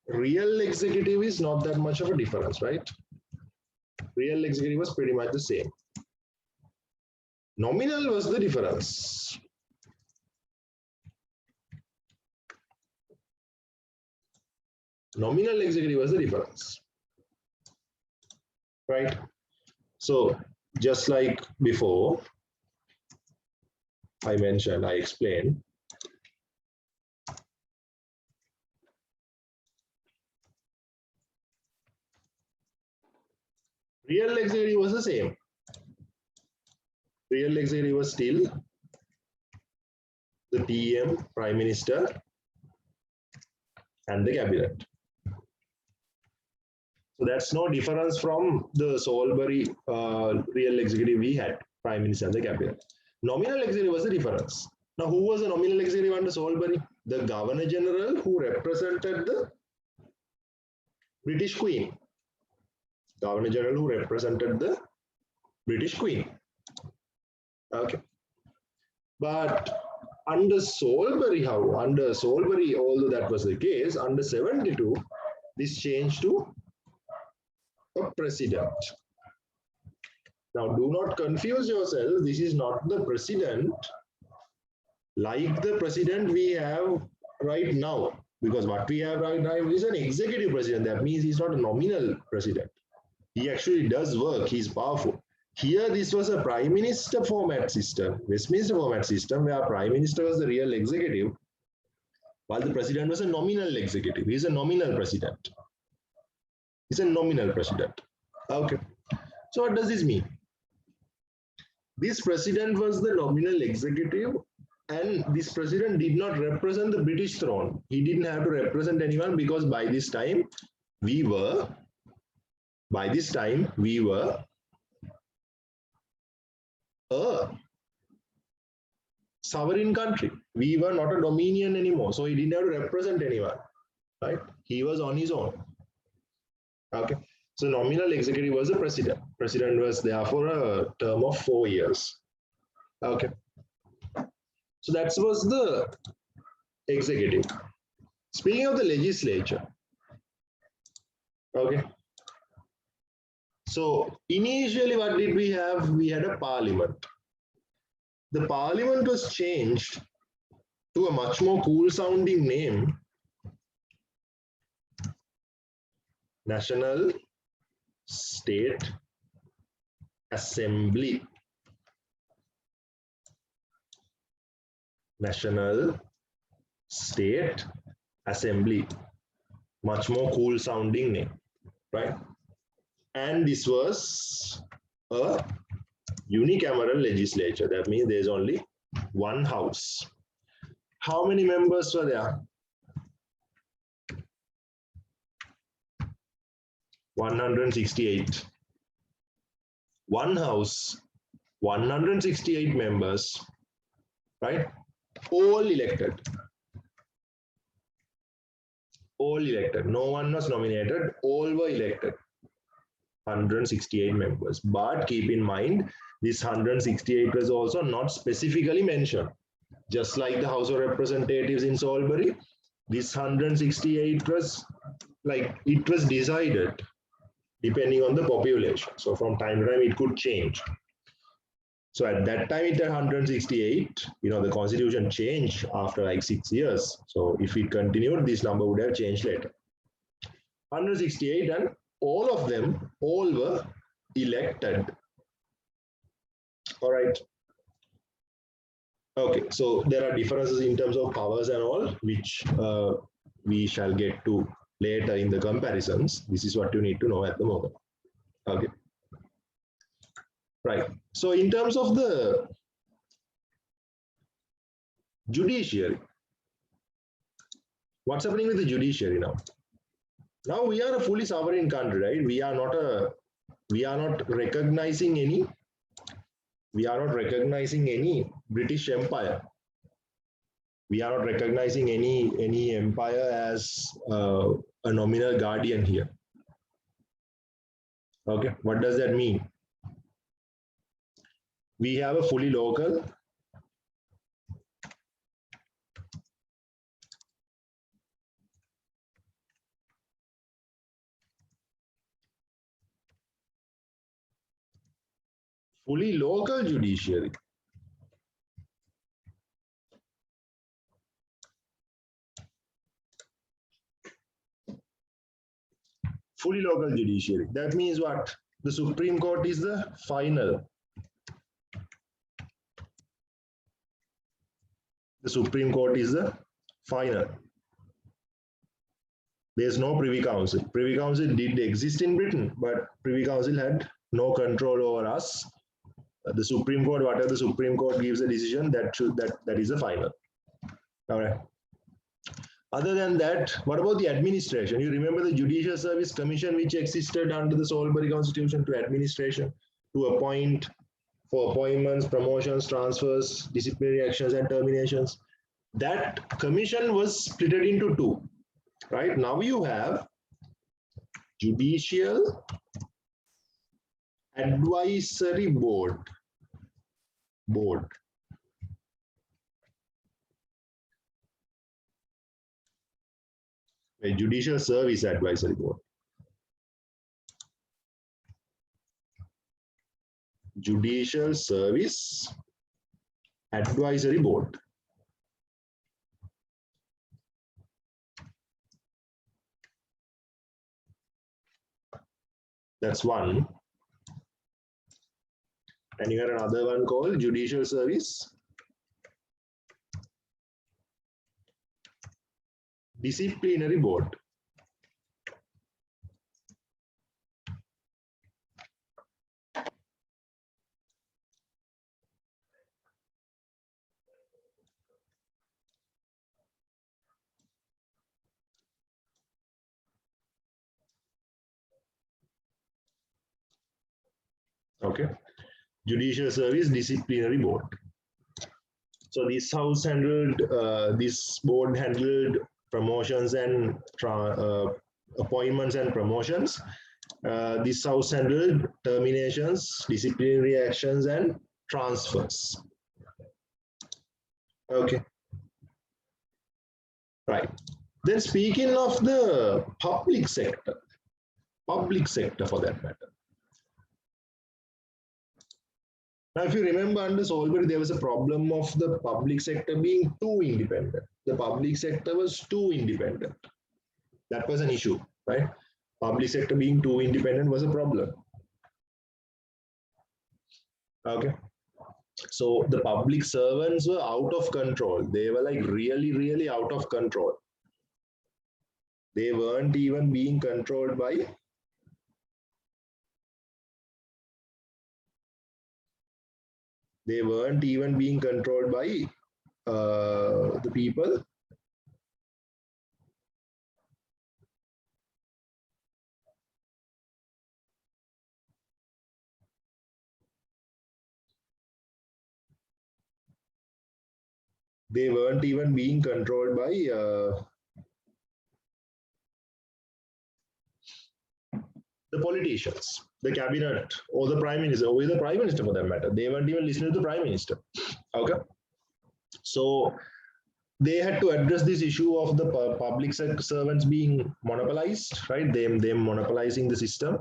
real executive is not that much of a difference, right? Real executive was pretty much the same. Nominal was the difference. Nominal executive was the difference, right? So just like before, I explained, real executive was the same. Real executive was still the PM, Prime Minister, and the cabinet. So that's no difference from the Soulbury real executive we had, Prime Minister and the cabinet. Nominal executive was the difference. Now, who was the nominal executive under Soulbury? The Governor General who represented the British Queen. Governor General who represented the British Queen. Okay. But under Soulbury, although that was the case, under 72, this changed to a president. Now, do not confuse yourself. This is not the president like the president we have right now, because what we have right now is an executive president. That means he's not a nominal president. He actually does work. He's powerful. Here, this was a prime minister format system, Westminster format system, where prime minister was the real executive, while the president was a nominal executive. He's a nominal president. He's a nominal president. Okay. So what does this mean? This president was the nominal executive, and this president did not represent the British throne. He didn't have to represent anyone, because by this time we were a sovereign country. We were not a dominion anymore, so he didn't have to represent anyone, right? He was on his own. Okay, so nominal executive was the president. President was there for a term of 4 years. Okay, so that was the executive. Speaking of the legislature, okay, so initially what did we have? We had a parliament. The parliament was changed to a much more cool sounding name, National State Assembly. National State Assembly. Much more cool sounding name, right? And this was a unicameral legislature. That means there's only one house. How many members were there? 168. One house, 168 members, right? All elected. All elected. No one was nominated. All were elected. 168 members. But keep in mind, this 168 was also not specifically mentioned. Just like the House of Representatives in Soulbury, this 168 was like, it was decided depending on the population. So from time to time, it could change. So at that time, it had 168. You know, the constitution changed after like 6 years. So if it continued, this number would have changed later. 168, and all of them, all were elected. All right. Okay, so there are differences in terms of powers and all, which we shall get to later in the comparisons. This is what you need to know at the moment. Okay. Right. So in terms of the judiciary, what's happening with the judiciary now? Now we are a fully sovereign country, right? We are not a We are not recognizing any. We are not recognizing any British Empire. We are not recognizing any empire as a nominal guardian here. Okay, what does that mean? We have a fully local judiciary. Fully local judiciary. That means what? The Supreme Court is the final. The Supreme Court is the final. There's no Privy Council. Privy Council did exist in Britain, but Privy Council had no control over us. The Supreme Court, whatever the Supreme Court gives a decision, that is the final. All right. Other than that, what about the administration? You remember the Judicial Service Commission, which existed under the Soulbury Constitution to administration, to appoint, for appointments, promotions, transfers, disciplinary actions, and terminations. That commission was split into two. Right now, you have Judicial Advisory Board. A Judicial Service Advisory Board. Judicial Service Advisory Board. That's one. And you got another one called Judicial Service Disciplinary Board. Okay, Judicial Service Disciplinary Board. So this house handled, this board handled promotions and appointments and promotions. This house handled terminations, disciplinary actions, and transfers. Okay. Right. Then speaking of the public sector for that matter. Now, if you remember under Soulbury, there was a problem of the public sector being too independent. The public sector was too independent. That was an issue, right? Public sector being too independent was a problem. Okay. So the public servants were out of control. They were like really out of control. They weren't even being controlled by the people. They weren't even being controlled by the politicians, the cabinet, or the prime minister, or the prime minister for that matter. They weren't even listening to the prime minister. Okay. So they had to address this issue of the public servants being monopolized, right? Them monopolizing the system.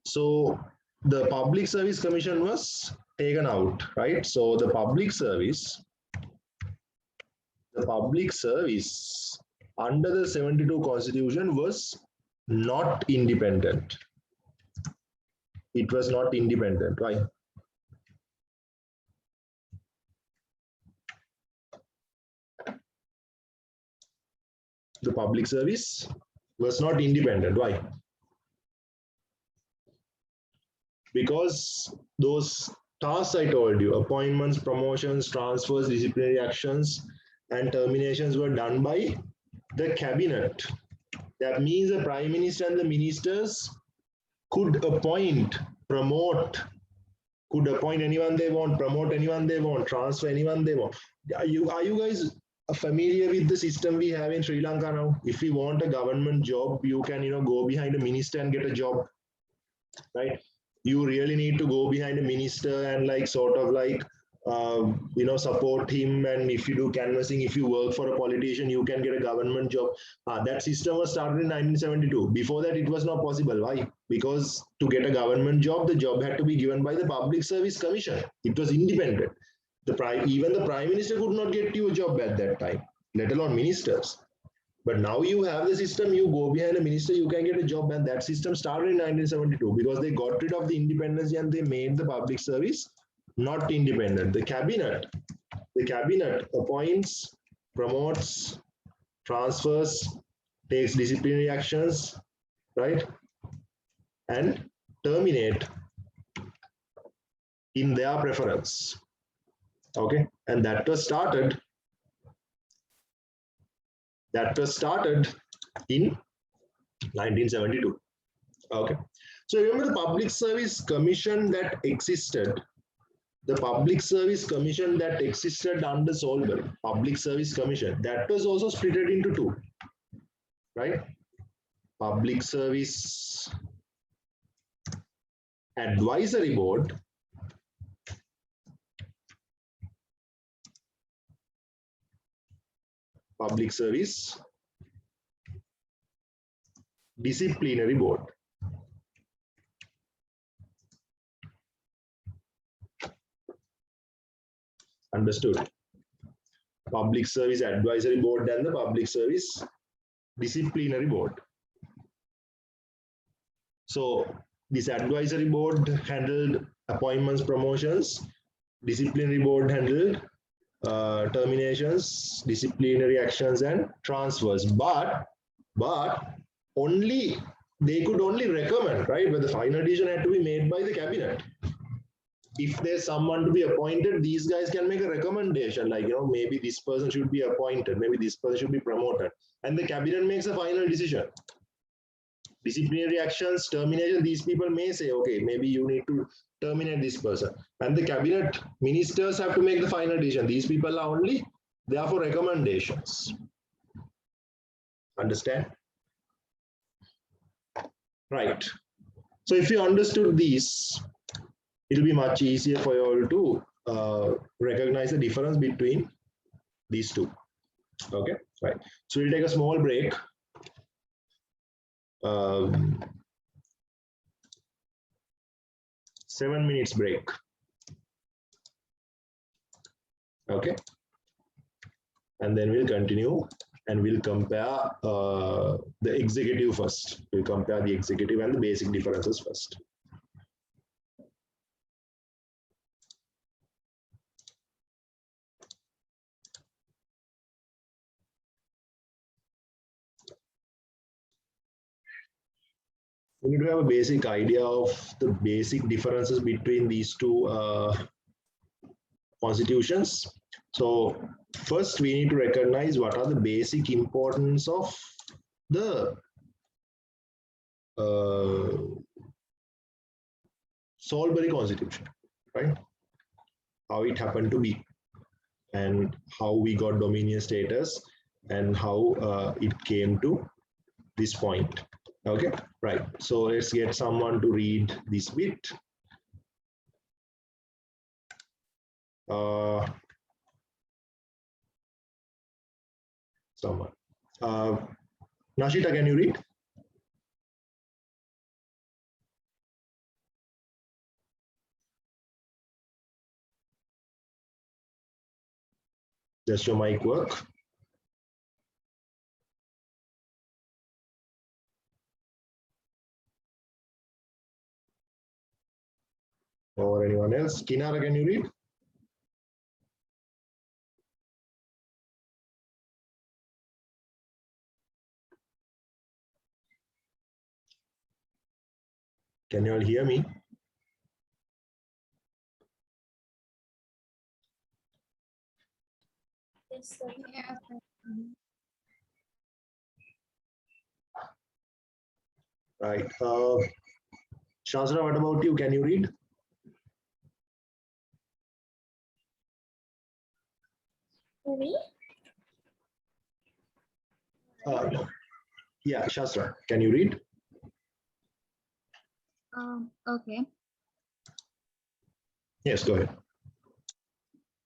So the Public Service Commission was taken out, right? So the public service under the 72 Constitution was not independent. It was not independent, right? The public service was not independent. Why? Because those tasks I told you, appointments, promotions, transfers, disciplinary actions, and terminations were done by the cabinet. That means the prime minister and the ministers could appoint promote, could appoint anyone they want, promote anyone they want, transfer anyone they want. Are you guys familiar with the system we have in Sri Lanka now? If you want a government job, you can go behind a minister and get a job, right? You really need to go behind a minister and like sort of like support him, and if you do canvassing, if you work for a politician, you can get a government job. That system was started in 1972. Before that, it was not possible. Why? Because to get a government job, the job had to be given by the Public Service Commission. It was independent. Even the Prime Minister could not get you a job at that time, let alone ministers. But now you have the system, you go behind a minister, you can get a job, and that system started in 1972 because they got rid of the independence and they made the public service not independent. The cabinet appoints, promotes, transfers, takes disciplinary actions, right? And terminate in their preference. Okay, and that was started in 1972. Okay, so remember the Public Service Commission that existed. The Public Service Commission that existed under Soulbury, Public Service Commission, that was also split into two, right? Public Service Advisory Board Public Service Disciplinary Board. Understood? Public Service Advisory Board and the Public Service Disciplinary Board. So this advisory board handled appointments, promotions. Disciplinary board handled terminations, disciplinary actions, and transfers. But only they could only recommend, right? But the final decision had to be made by the cabinet. If there's someone to be appointed, these guys can make a recommendation, like, maybe this person should be appointed, maybe this person should be promoted, and the cabinet makes a final decision. Disciplinary actions, termination, these people may say, okay, maybe you need to terminate this person, and the cabinet ministers have to make the final decision. These people are only there for recommendations. Understand? Right. So if you understood these, it'll be much easier for you all to recognize the difference between these two. Okay, right. So we'll take a small break. 7 minutes break. Okay, and then we'll continue and we'll compare the executive first. We'll compare the executive and the basic differences first. We need to have a basic idea of the basic differences between these two constitutions. So first we need to recognize what are the basic importance of the Soulbury Constitution, right? How it happened to be, and how we got dominion status, and how it came to this point. Okay, right. So let's get someone to read this bit. Someone. Nashita, can you read? Does your mic work? Or anyone else? Kinara, can you read? Can you all hear me? Yes, sir. Yeah. Right. Shazra, what about you? Can you read? Me? No. Yeah, Shastra, can you read? Okay. Yes, go ahead.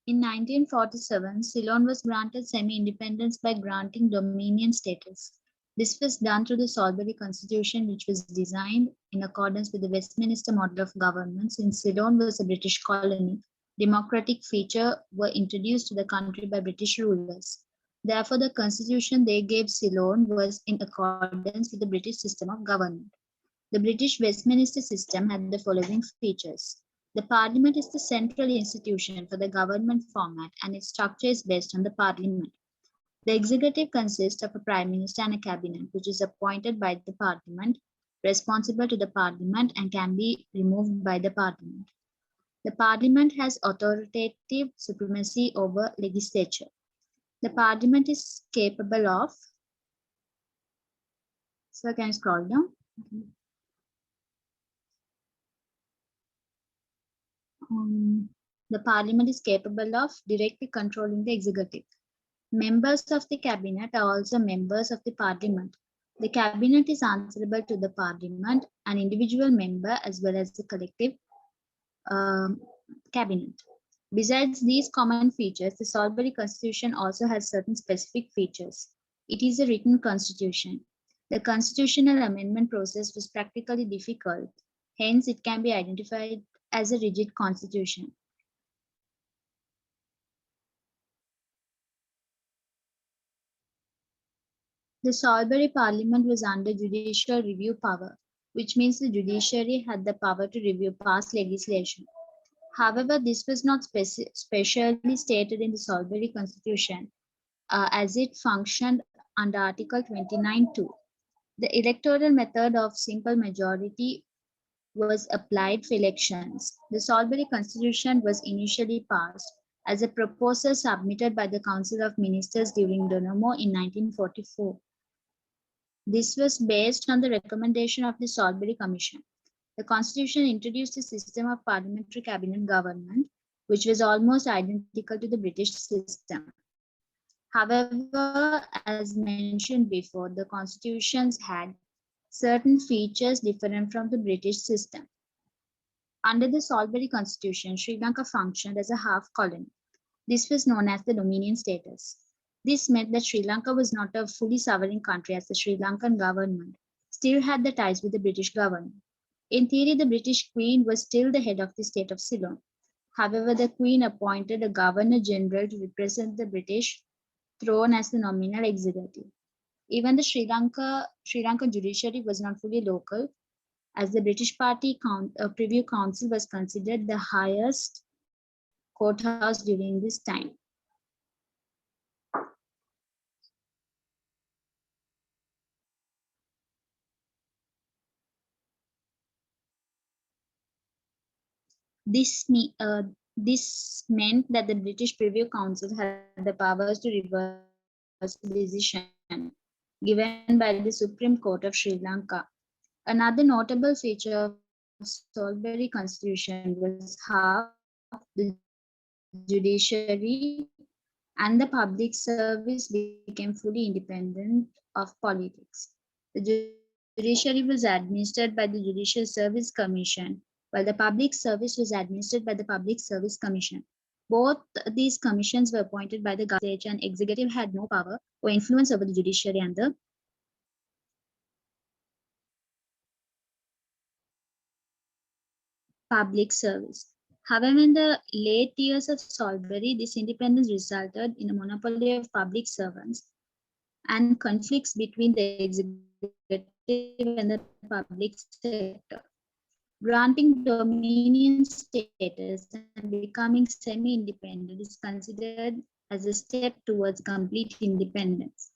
In 1947, Ceylon was granted semi-independence by granting dominion status. This was done through the Soulbury Constitution, which was designed in accordance with the Westminster model of government. Since Ceylon was a British colony, democratic features were introduced to the country by British rulers. Therefore, the constitution they gave Ceylon was in accordance with the British system of government. The British Westminster system had the following features. The Parliament is the central institution for the government format, and its structure is based on the Parliament. The executive consists of a Prime Minister and a cabinet, which is appointed by the Parliament, responsible to the Parliament, and can be removed by the Parliament. The Parliament has authoritative supremacy over Legislature. The Parliament is capable of, so can you scroll down? The Parliament is capable of directly controlling the executive. Members of the cabinet are also members of the Parliament. The cabinet is answerable to the Parliament, an individual member as well as the collective cabinet. Besides these common features, the Soulbury Constitution also has certain specific features. It is a written constitution. The constitutional amendment process was practically difficult. Hence, it can be identified as a rigid constitution. The Soulbury Parliament was under judicial review power, which means the judiciary had the power to review past legislation. However, this was not specially stated in the Soulbury Constitution, as it functioned under Article 29(2). The electoral method of simple majority was applied for elections. The Soulbury Constitution was initially passed as a proposal submitted by the Council of Ministers during Donomo in 1944. This was based on the recommendation of the Soulbury Commission. The Constitution introduced a system of parliamentary cabinet government, which was almost identical to the British system. However, as mentioned before, the constitutions had certain features different from the British system. Under the Soulbury Constitution, Sri Lanka functioned as a half colony. This was known as the Dominion status. This meant that Sri Lanka was not a fully sovereign country, as the Sri Lankan government still had the ties with the British government. In theory, the British Queen was still the head of the state of Ceylon. However, the Queen appointed a Governor General to represent the British throne as the nominal executive. Even the Sri Lankan judiciary was not fully local, as the British Party Privy Council was considered the highest courthouse during this time. This meant that the British Privy Council had the powers to reverse the decision given by the Supreme Court of Sri Lanka. Another notable feature of Soulbury Constitution was how the judiciary and the public service became fully independent of politics. The judiciary was administered by the Judicial Service Commission, while the public service was administered by the Public Service Commission. Both these commissions were appointed by the Legislature, and executive had no power or influence over the judiciary and the public service. However, in the late years of Soulbury, this independence resulted in a monopoly of public servants and conflicts between the executive and the public sector. Granting dominion status and becoming semi-independent is considered as a step towards complete independence.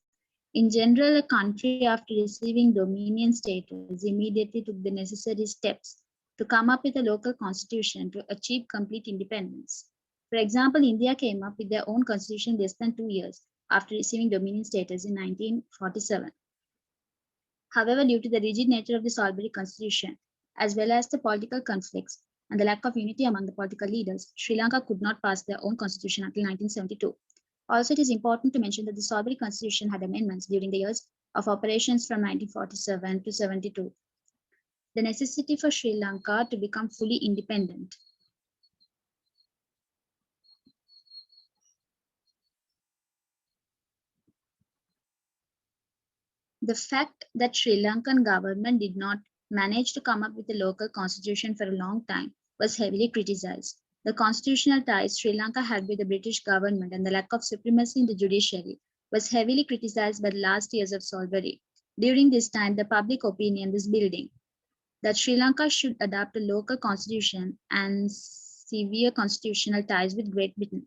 In general, a country after receiving dominion status immediately took the necessary steps to come up with a local constitution to achieve complete independence. For example, India came up with their own constitution less than 2 years after receiving dominion status in 1947. However, due to the rigid nature of the Soulbury Constitution as well as the political conflicts and the lack of unity among the political leaders, Sri Lanka could not pass their own constitution until 1972. Also, it is important to mention that the Soulbury Constitution had amendments during the years of operations from 1947 to 72. The necessity for Sri Lanka to become fully independent. The fact that Sri Lankan government did not manage to come up with a local constitution for a long time was heavily criticized. The constitutional ties Sri Lanka had with the British government and the lack of supremacy in the judiciary was heavily criticized by the last years of Soulbury. During this time, the public opinion was building that Sri Lanka should adopt a local constitution and severe constitutional ties with Great Britain.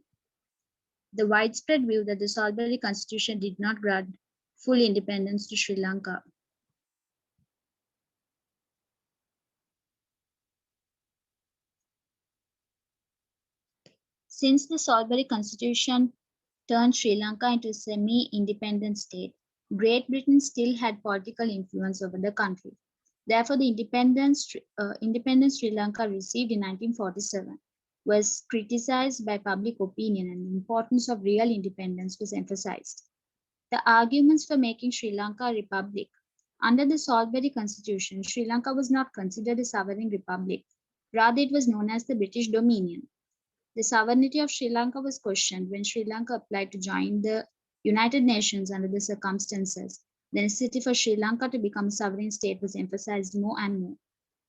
The widespread view that the Soulbury Constitution did not grant full independence to Sri Lanka. Since the Soulbury Constitution turned Sri Lanka into a semi-independent state, Great Britain still had political influence over the country. Therefore, the independence Sri Lanka received in 1947 was criticized by public opinion, and the importance of real independence was emphasized. The arguments for making Sri Lanka a republic. Under the Soulbury Constitution, Sri Lanka was not considered a sovereign republic. Rather, it was known as the British Dominion. The sovereignty of Sri Lanka was questioned when Sri Lanka applied to join the United Nations under the circumstances. The necessity for Sri Lanka to become a sovereign state was emphasized more and more.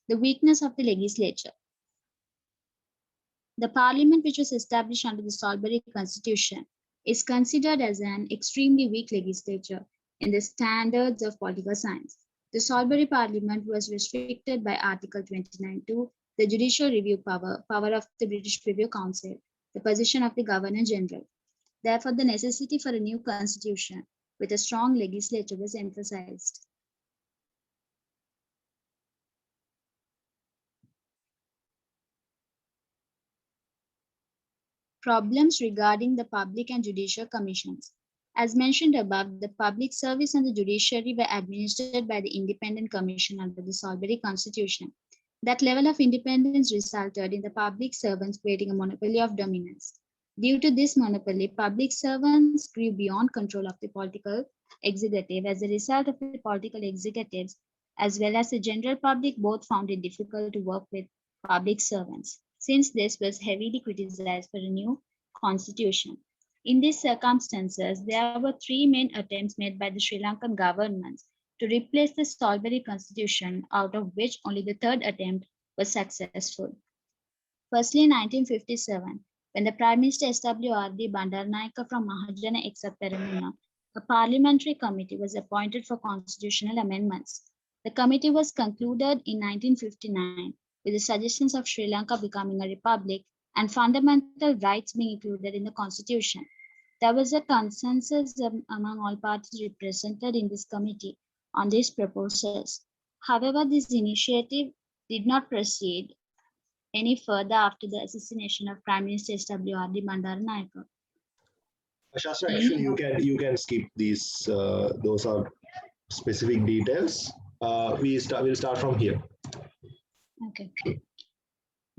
The weakness of the legislature. The parliament, which was established under the Soulbury Constitution, is considered as an extremely weak legislature in the standards of political science. The Soulbury Parliament was restricted by Article 29(2), the judicial review power of the British Privy Council, the position of the Governor-General. Therefore, the necessity for a new constitution with a strong legislature was emphasized. Problems regarding the public and judicial commissions. As mentioned above, the public service and the judiciary were administered by the independent commission under the Soulbury Constitution. That level of independence resulted in the public servants creating a monopoly of dominance. Due to this monopoly, public servants grew beyond control of the political executive. As a result of the political executives, as well as the general public, both found it difficult to work with public servants. Since this was heavily criticized for a new constitution. In these circumstances, there were three main attempts made by the Sri Lankan government to replace the Soulbury Constitution, out of which only the third attempt was successful. Firstly, in 1957, when the Prime Minister S.W.R.D. Bandaranaike from Mahajana Eksath, a parliamentary committee was appointed for constitutional amendments. The committee was concluded in 1959 with the suggestions of Sri Lanka becoming a republic and fundamental rights being included in the constitution. There was a consensus among all parties represented in this committee on these proposals. However, this initiative did not proceed any further after the assassination of Prime Minister S.W.R.D. Bandaranaike. Shastra, actually, you can skip these. Those are specific details. We'll start from here. Okay.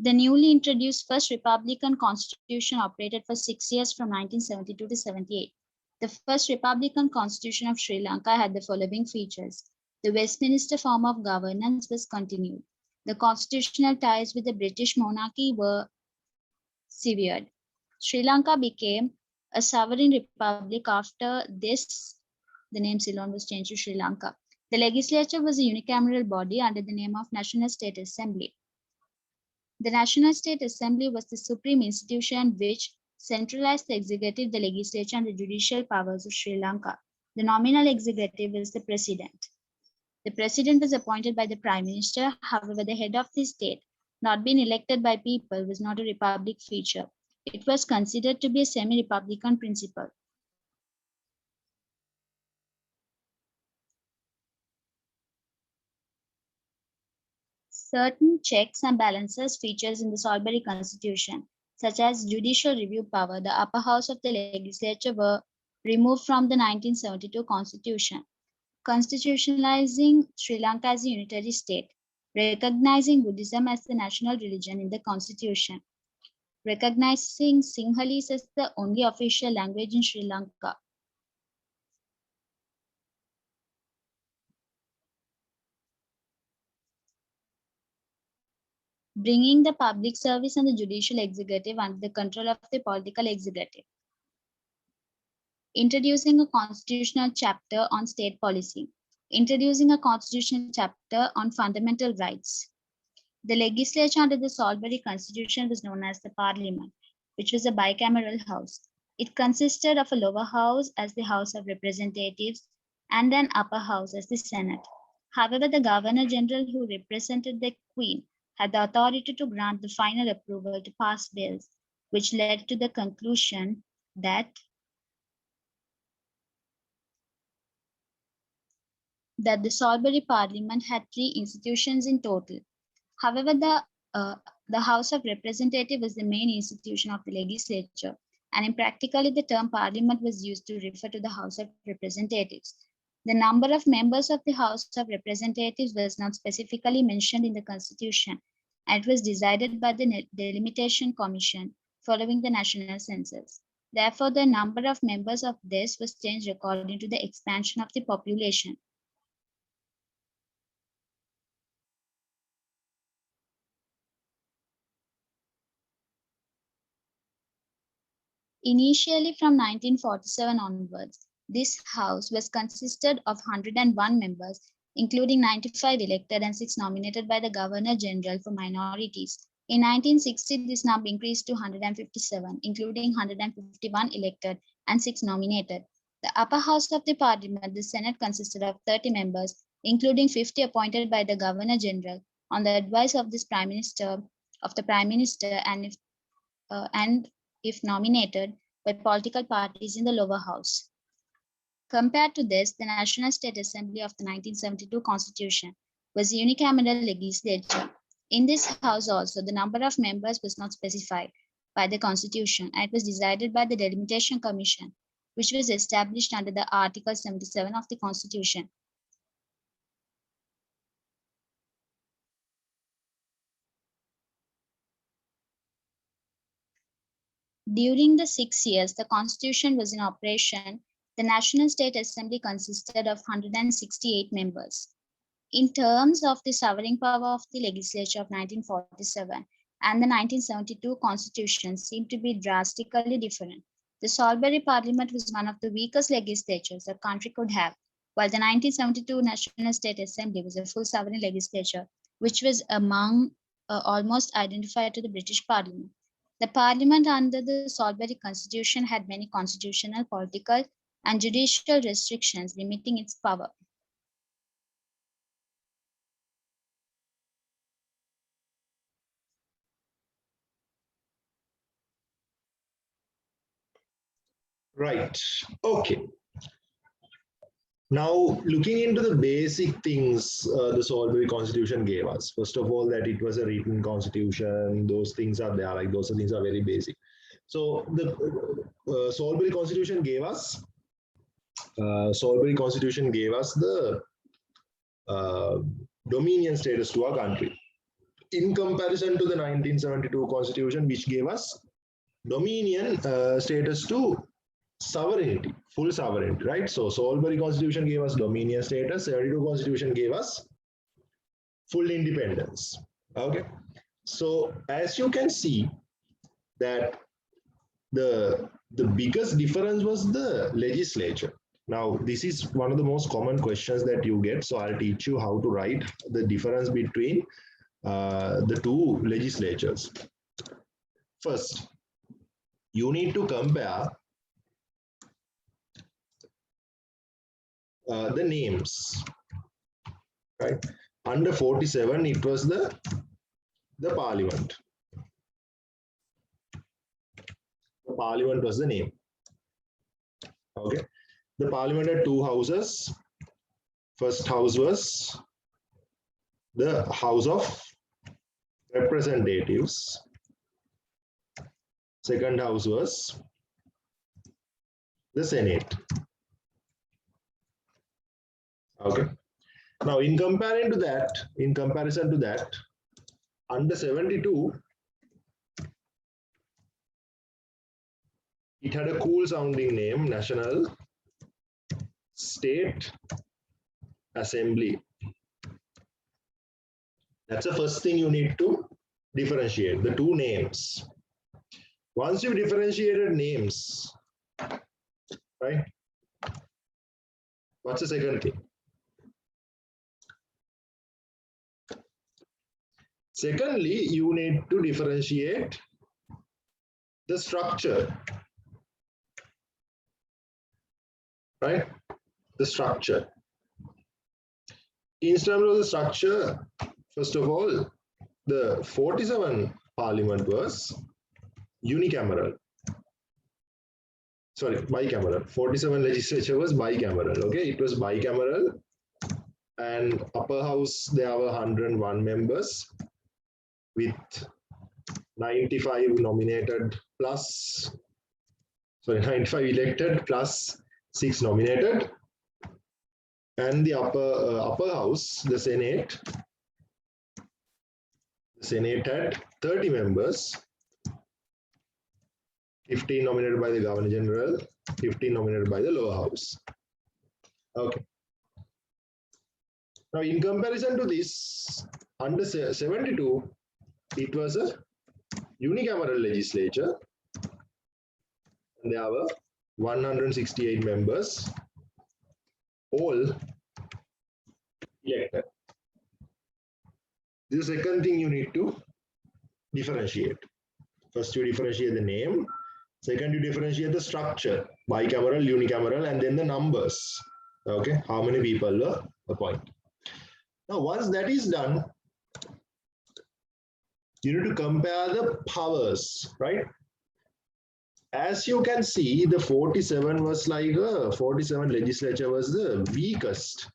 The newly introduced first Republican Constitution operated for 6 years from 1972 to 78. The first Republican Constitution of Sri Lanka had the following features. The Westminster form of governance was continued. The constitutional ties with the British monarchy were severed. Sri Lanka became a sovereign republic after this. The name Ceylon was changed to Sri Lanka. The legislature was a unicameral body under the name of National State Assembly. The National State Assembly was the supreme institution which centralized the executive, the legislature, and the judicial powers of Sri Lanka. The nominal executive is the president. The president was appointed by the Prime Minister. However, the head of the state, not being elected by people, was not a republic feature. It was considered to be a semi-republican principle. Certain checks and balances features in the Soulbury Constitution, such as judicial review power, the upper house of the legislature, were removed from the 1972 Constitution, constitutionalizing Sri Lanka as a unitary state. recognizing Buddhism as the national religion in the constitution, recognizing Sinhalese as the only official language in Sri Lanka, bringing the public service and the judicial executive under the control of the political executive, introducing a constitutional chapter on state policy, introducing a constitutional chapter on fundamental rights. The legislature under the Soulbury Constitution was known as the Parliament, which was a bicameral house. It consisted of a lower house as the House of Representatives and an upper house as the Senate. However, the Governor General who represented the Queen had the authority to grant the final approval to pass bills, which led to the conclusion that the Soulbury Parliament had 3 institutions in total. However, the House of Representatives was the main institution of the legislature, and in practically the term Parliament was used to refer to the House of Representatives. The number of members of the House of Representatives was not specifically mentioned in the Constitution, and it was decided by the Delimitation Commission following the national census. Therefore, the number of members of this was changed according to the expansion of the population. Initially, from 1947 onwards, this House was consisted of 101 members, including 95 elected and 6 nominated by the Governor General for minorities. In 1960, this number increased to 157, including 151 elected and 6 nominated. The upper house of the Parliament, the Senate, consisted of 30 members, including 50 appointed by the Governor General on the advice of the Prime Minister, and if nominated by political parties in the lower house. Compared to this, the National State Assembly of the 1972 Constitution was a unicameral legislature. In this house also, the number of members was not specified by the Constitution, and it was decided by the Delimitation Commission, which was established under the Article 77 of the Constitution. During the 6 years the Constitution was in operation, the National State Assembly consisted of 168 members. In terms of the sovereign power of the legislature of 1947 and the 1972 Constitution seemed to be drastically different. The Soulbury Parliament was one of the weakest legislatures the country could have, while the 1972 National State Assembly was a full sovereign legislature, which was almost identified to the British Parliament. The Parliament under the Soulbury Constitution had many constitutional, political, and judicial restrictions limiting its power. Right. Okay. Now, looking into the basic things the Soulbury Constitution gave us. First of all, that it was a written constitution. Those things are there. Like those things are very basic. So the Soulbury Constitution gave us. Soulbury Constitution gave us the dominion status to our country, in comparison to the 1972 Constitution, which gave us dominion status to sovereignty, full sovereignty, right? So Soulbury Constitution gave us dominion status, 72 Constitution gave us full independence. Okay, so as you can see that the biggest difference was the legislature. Now this is one of the most common questions that you get, so I'll teach you how to write the difference between the two legislatures. First, you need to compare the names, right? Under 47, it was the Parliament. The Parliament was the name. Okay. The Parliament had 2 houses. First house was the House of Representatives. Second house was the Senate. Okay. Now, in comparison to that, under 72, it had a cool sounding name, National State Assembly. That's the first thing you need to differentiate, the two names. Once you differentiated names, right? What's the second thing? Secondly, you need to differentiate the structure, right? The structure. In terms of the structure, first of all, the 47 Parliament was unicameral. Sorry, bicameral. 47 legislature was bicameral. Okay, it was bicameral, and upper house there were 101 members with 95 nominated plus, sorry, 95 elected plus 6 nominated, and the upper house, the Senate had 30 members, 15 nominated by the Governor General, 15 nominated by the lower house. Okay. Now, in comparison to this, under 72, it was a unicameral legislature, and there were 168 members, all elected. This is the second thing you need to differentiate. First, you differentiate the name. Second, you differentiate the structure, bicameral, unicameral, and then the numbers. Okay, how many people were appointed. Now, once that is done, you need to compare the powers, right? As you can see, the 47 was like 47 legislature was the weakest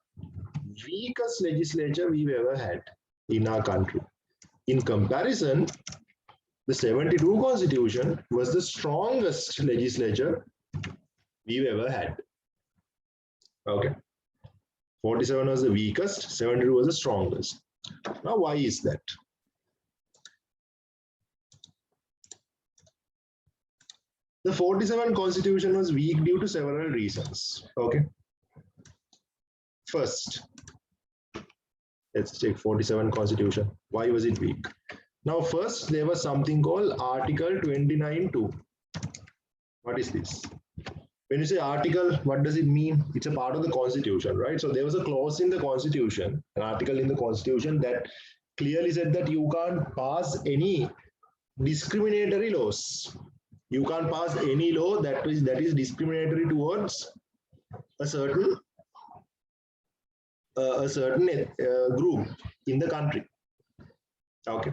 legislature we've ever had in our country. In comparison, the 72 Constitution was the strongest legislature we've ever had. Okay. 47 was the weakest, 72 was the strongest. Now, why is that? The 47 Constitution was weak due to several reasons. Okay. First, let's take 47 Constitution. Why was it weak? Now, first, there was something called Article 29(2). What is this? When you say article, what does it mean? It's a part of the Constitution, right? So there was a clause in the Constitution, an article in the Constitution that clearly said that you can't pass any discriminatory laws. You can't pass any law that is discriminatory towards a certain group in the country. Okay.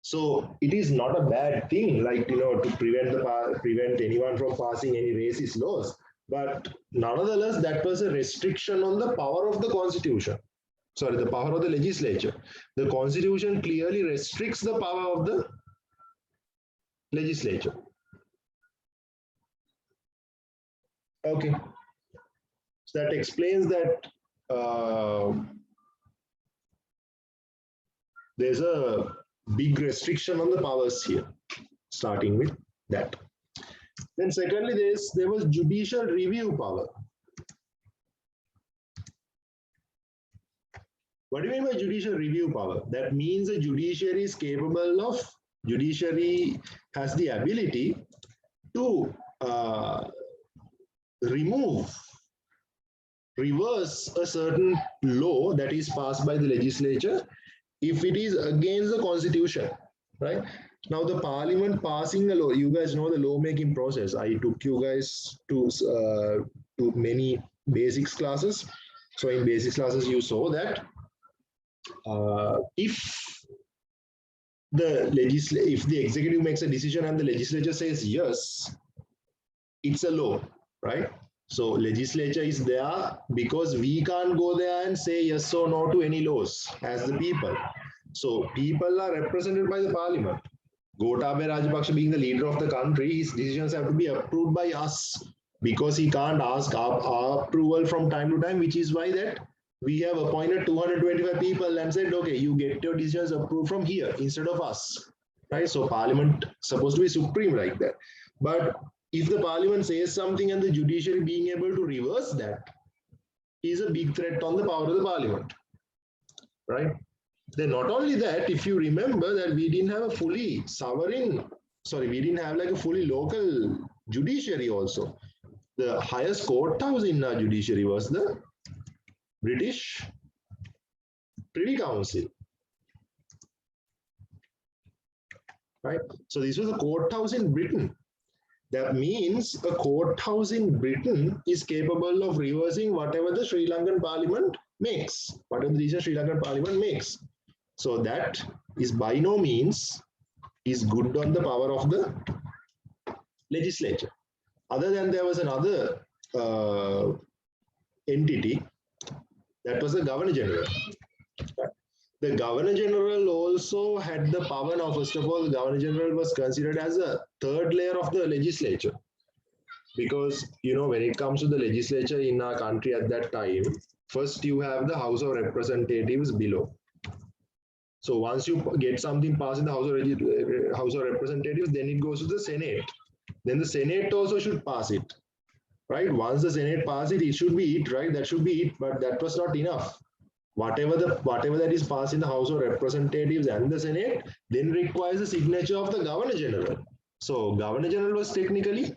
So it is not a bad thing, like, you know, to prevent anyone from passing any racist laws. But nonetheless, that was a restriction on the power of the Constitution. Sorry, the power of the legislature. The Constitution clearly restricts the power of the legislature. Okay. So that explains that there's a big restriction on the powers here, starting with that. Then secondly, there was judicial review power. What do you mean by judicial review power? That means the judiciary is capable of, judiciary has the ability to reverse a certain law that is passed by the legislature if it is against the Constitution, right? Now, the Parliament passing a law, you guys know the lawmaking process. I took you guys to many basics classes. So in basics classes, you saw that if the executive makes a decision and the legislature says yes, it's a law, right? So legislature is there because we can't go there and say yes or no to any laws as the people. So people are represented by the Parliament. Gotabaya Rajapaksa being the leader of the country, his decisions have to be approved by us because he can't ask our approval from time to time, which is why that We have appointed 225 people and said, okay, you get your decisions approved from here instead of us, right? So parliament supposed to be supreme like that. But if the parliament says something and the judiciary being able to reverse that is a big threat on the power of the parliament, right? Then not only that, if you remember that we didn't have a fully sovereign, we didn't have like a fully local judiciary also. The highest courthouse in our judiciary was the British Privy Council, right? So this was a courthouse in Britain. That means a courthouse in Britain is capable of reversing whatever the Sri Lankan parliament makes, whatever the decision Sri Lankan parliament makes. So that is by no means is good on the power of the legislature. Other than there was another entity, that was the Governor General. The Governor General also had the power. Now, first of all, the Governor General was considered as a third layer of the legislature. Because, you know, when it comes to the legislature in our country at that time, first you have the House of Representatives below. So once you get something passed in the House of Representatives, then it goes to the Senate. Then the Senate also should pass it, right? Once the Senate passes it, it should be it, right? That should be it, but that was not enough. Whatever that is passed in the House of Representatives and the Senate, then requires the signature of the Governor General. So Governor General was technically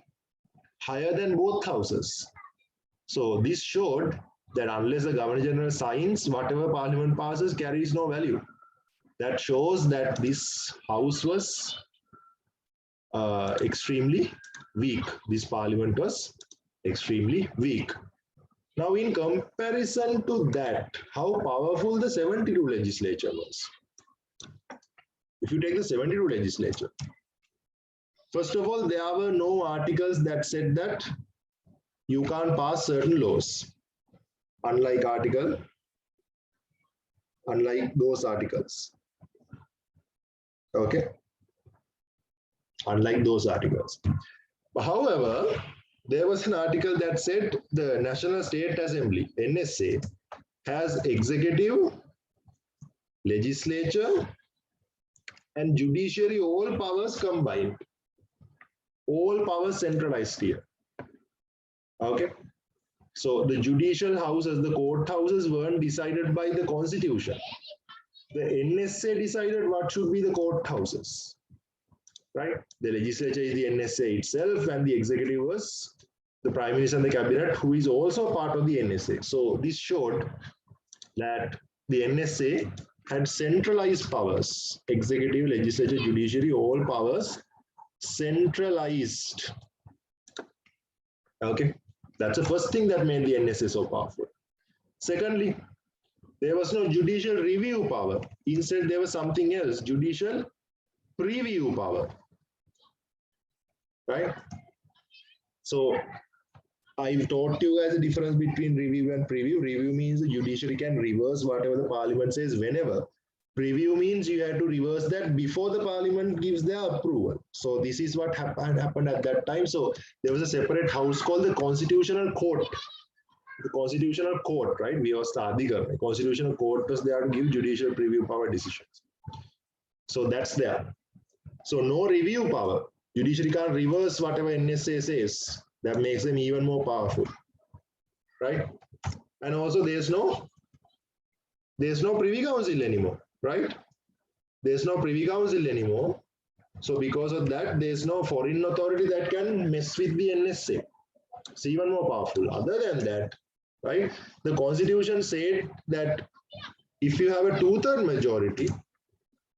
higher than both houses. So this showed that unless the Governor General signs, whatever Parliament passes carries no value. That shows that this house was extremely weak. This Parliament was extremely weak. Now, in comparison to that, how powerful the 72 legislature was. If you take the 72 legislature, first of all, there were no articles that said that you can't pass certain laws, unlike those articles. Okay, unlike those articles. However, there was an article that said the National State Assembly, NSA, has executive, legislature, and judiciary, all powers combined. All powers centralized here. Okay. So the judicial houses, the courthouses weren't decided by the constitution. The NSA decided what should be the courthouses. Right? The legislature is the NSA itself, and the executive was the Prime Minister and the Cabinet, who is also part of the NSA. So this showed that the NSA had centralized powers, executive, legislature, judiciary, all powers centralized. Okay, that's the first thing that made the NSA so powerful. Secondly, there was no judicial review power. Instead, there was something else, judicial preview power. Right? So I've taught you guys the difference between review and preview. Review means the judiciary can reverse whatever the parliament says whenever. Preview means you have to reverse that before the parliament gives their approval. So this is what happened at that time. So there was a separate house called the Constitutional Court. The Constitutional Court, right? We was the Constitutional Court was there to give judicial preview power decisions. So that's there. So no review power. Judiciary can't reverse whatever NSA says. That makes them even more powerful, right? And also there's no Privy Council anymore, right? There's no Privy Council anymore. So because of that, there's no foreign authority that can mess with the NSA. It's even more powerful. Other than that, right? The Constitution said that if you have a 2/3 majority,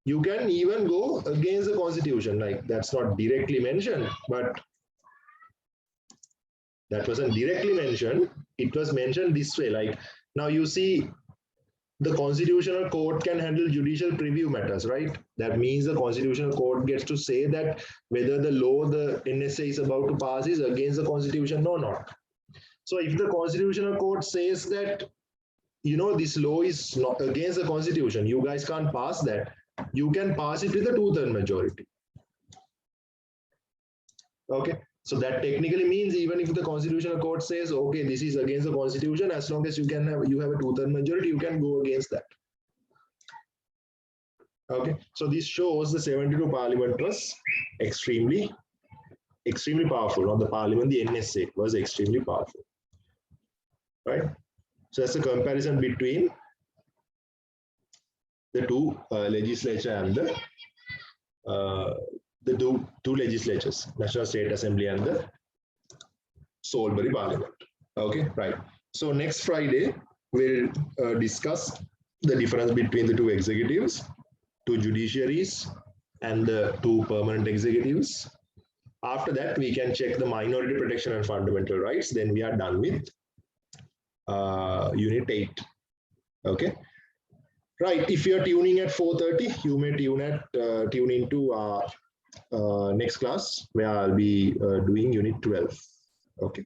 you can even go against the Constitution. Like, that's not directly mentioned, but that wasn't directly mentioned. It was mentioned this way. Like, now you see, the Constitutional Court can handle judicial preview matters, right? That means the Constitutional Court gets to say that whether the law the NSA is about to pass is against the Constitution or not. So if the Constitutional Court says that, you know, this law is not against the Constitution, you guys can't pass that, you can pass it with a 2/3 majority. Okay, So that technically means even if the constitutional court says, okay, this is against the constitution, as long as you have a 2/3 majority, you can go against that. Okay, so this shows the 72 parliament was extremely powerful. Or the parliament, the NSA was extremely powerful, right? So that's a comparison between the two legislature and the two legislatures, National State Assembly and the Soulbury Parliament. Okay, right. So next Friday we'll discuss the difference between the two executives, two judiciaries, and the two permanent executives. After that, we can check the minority protection and fundamental rights. Then we are done with Unit 8. Okay. Right. If you're tuning at 4:30, you may tune into our next class where I'll be doing Unit 12. Okay.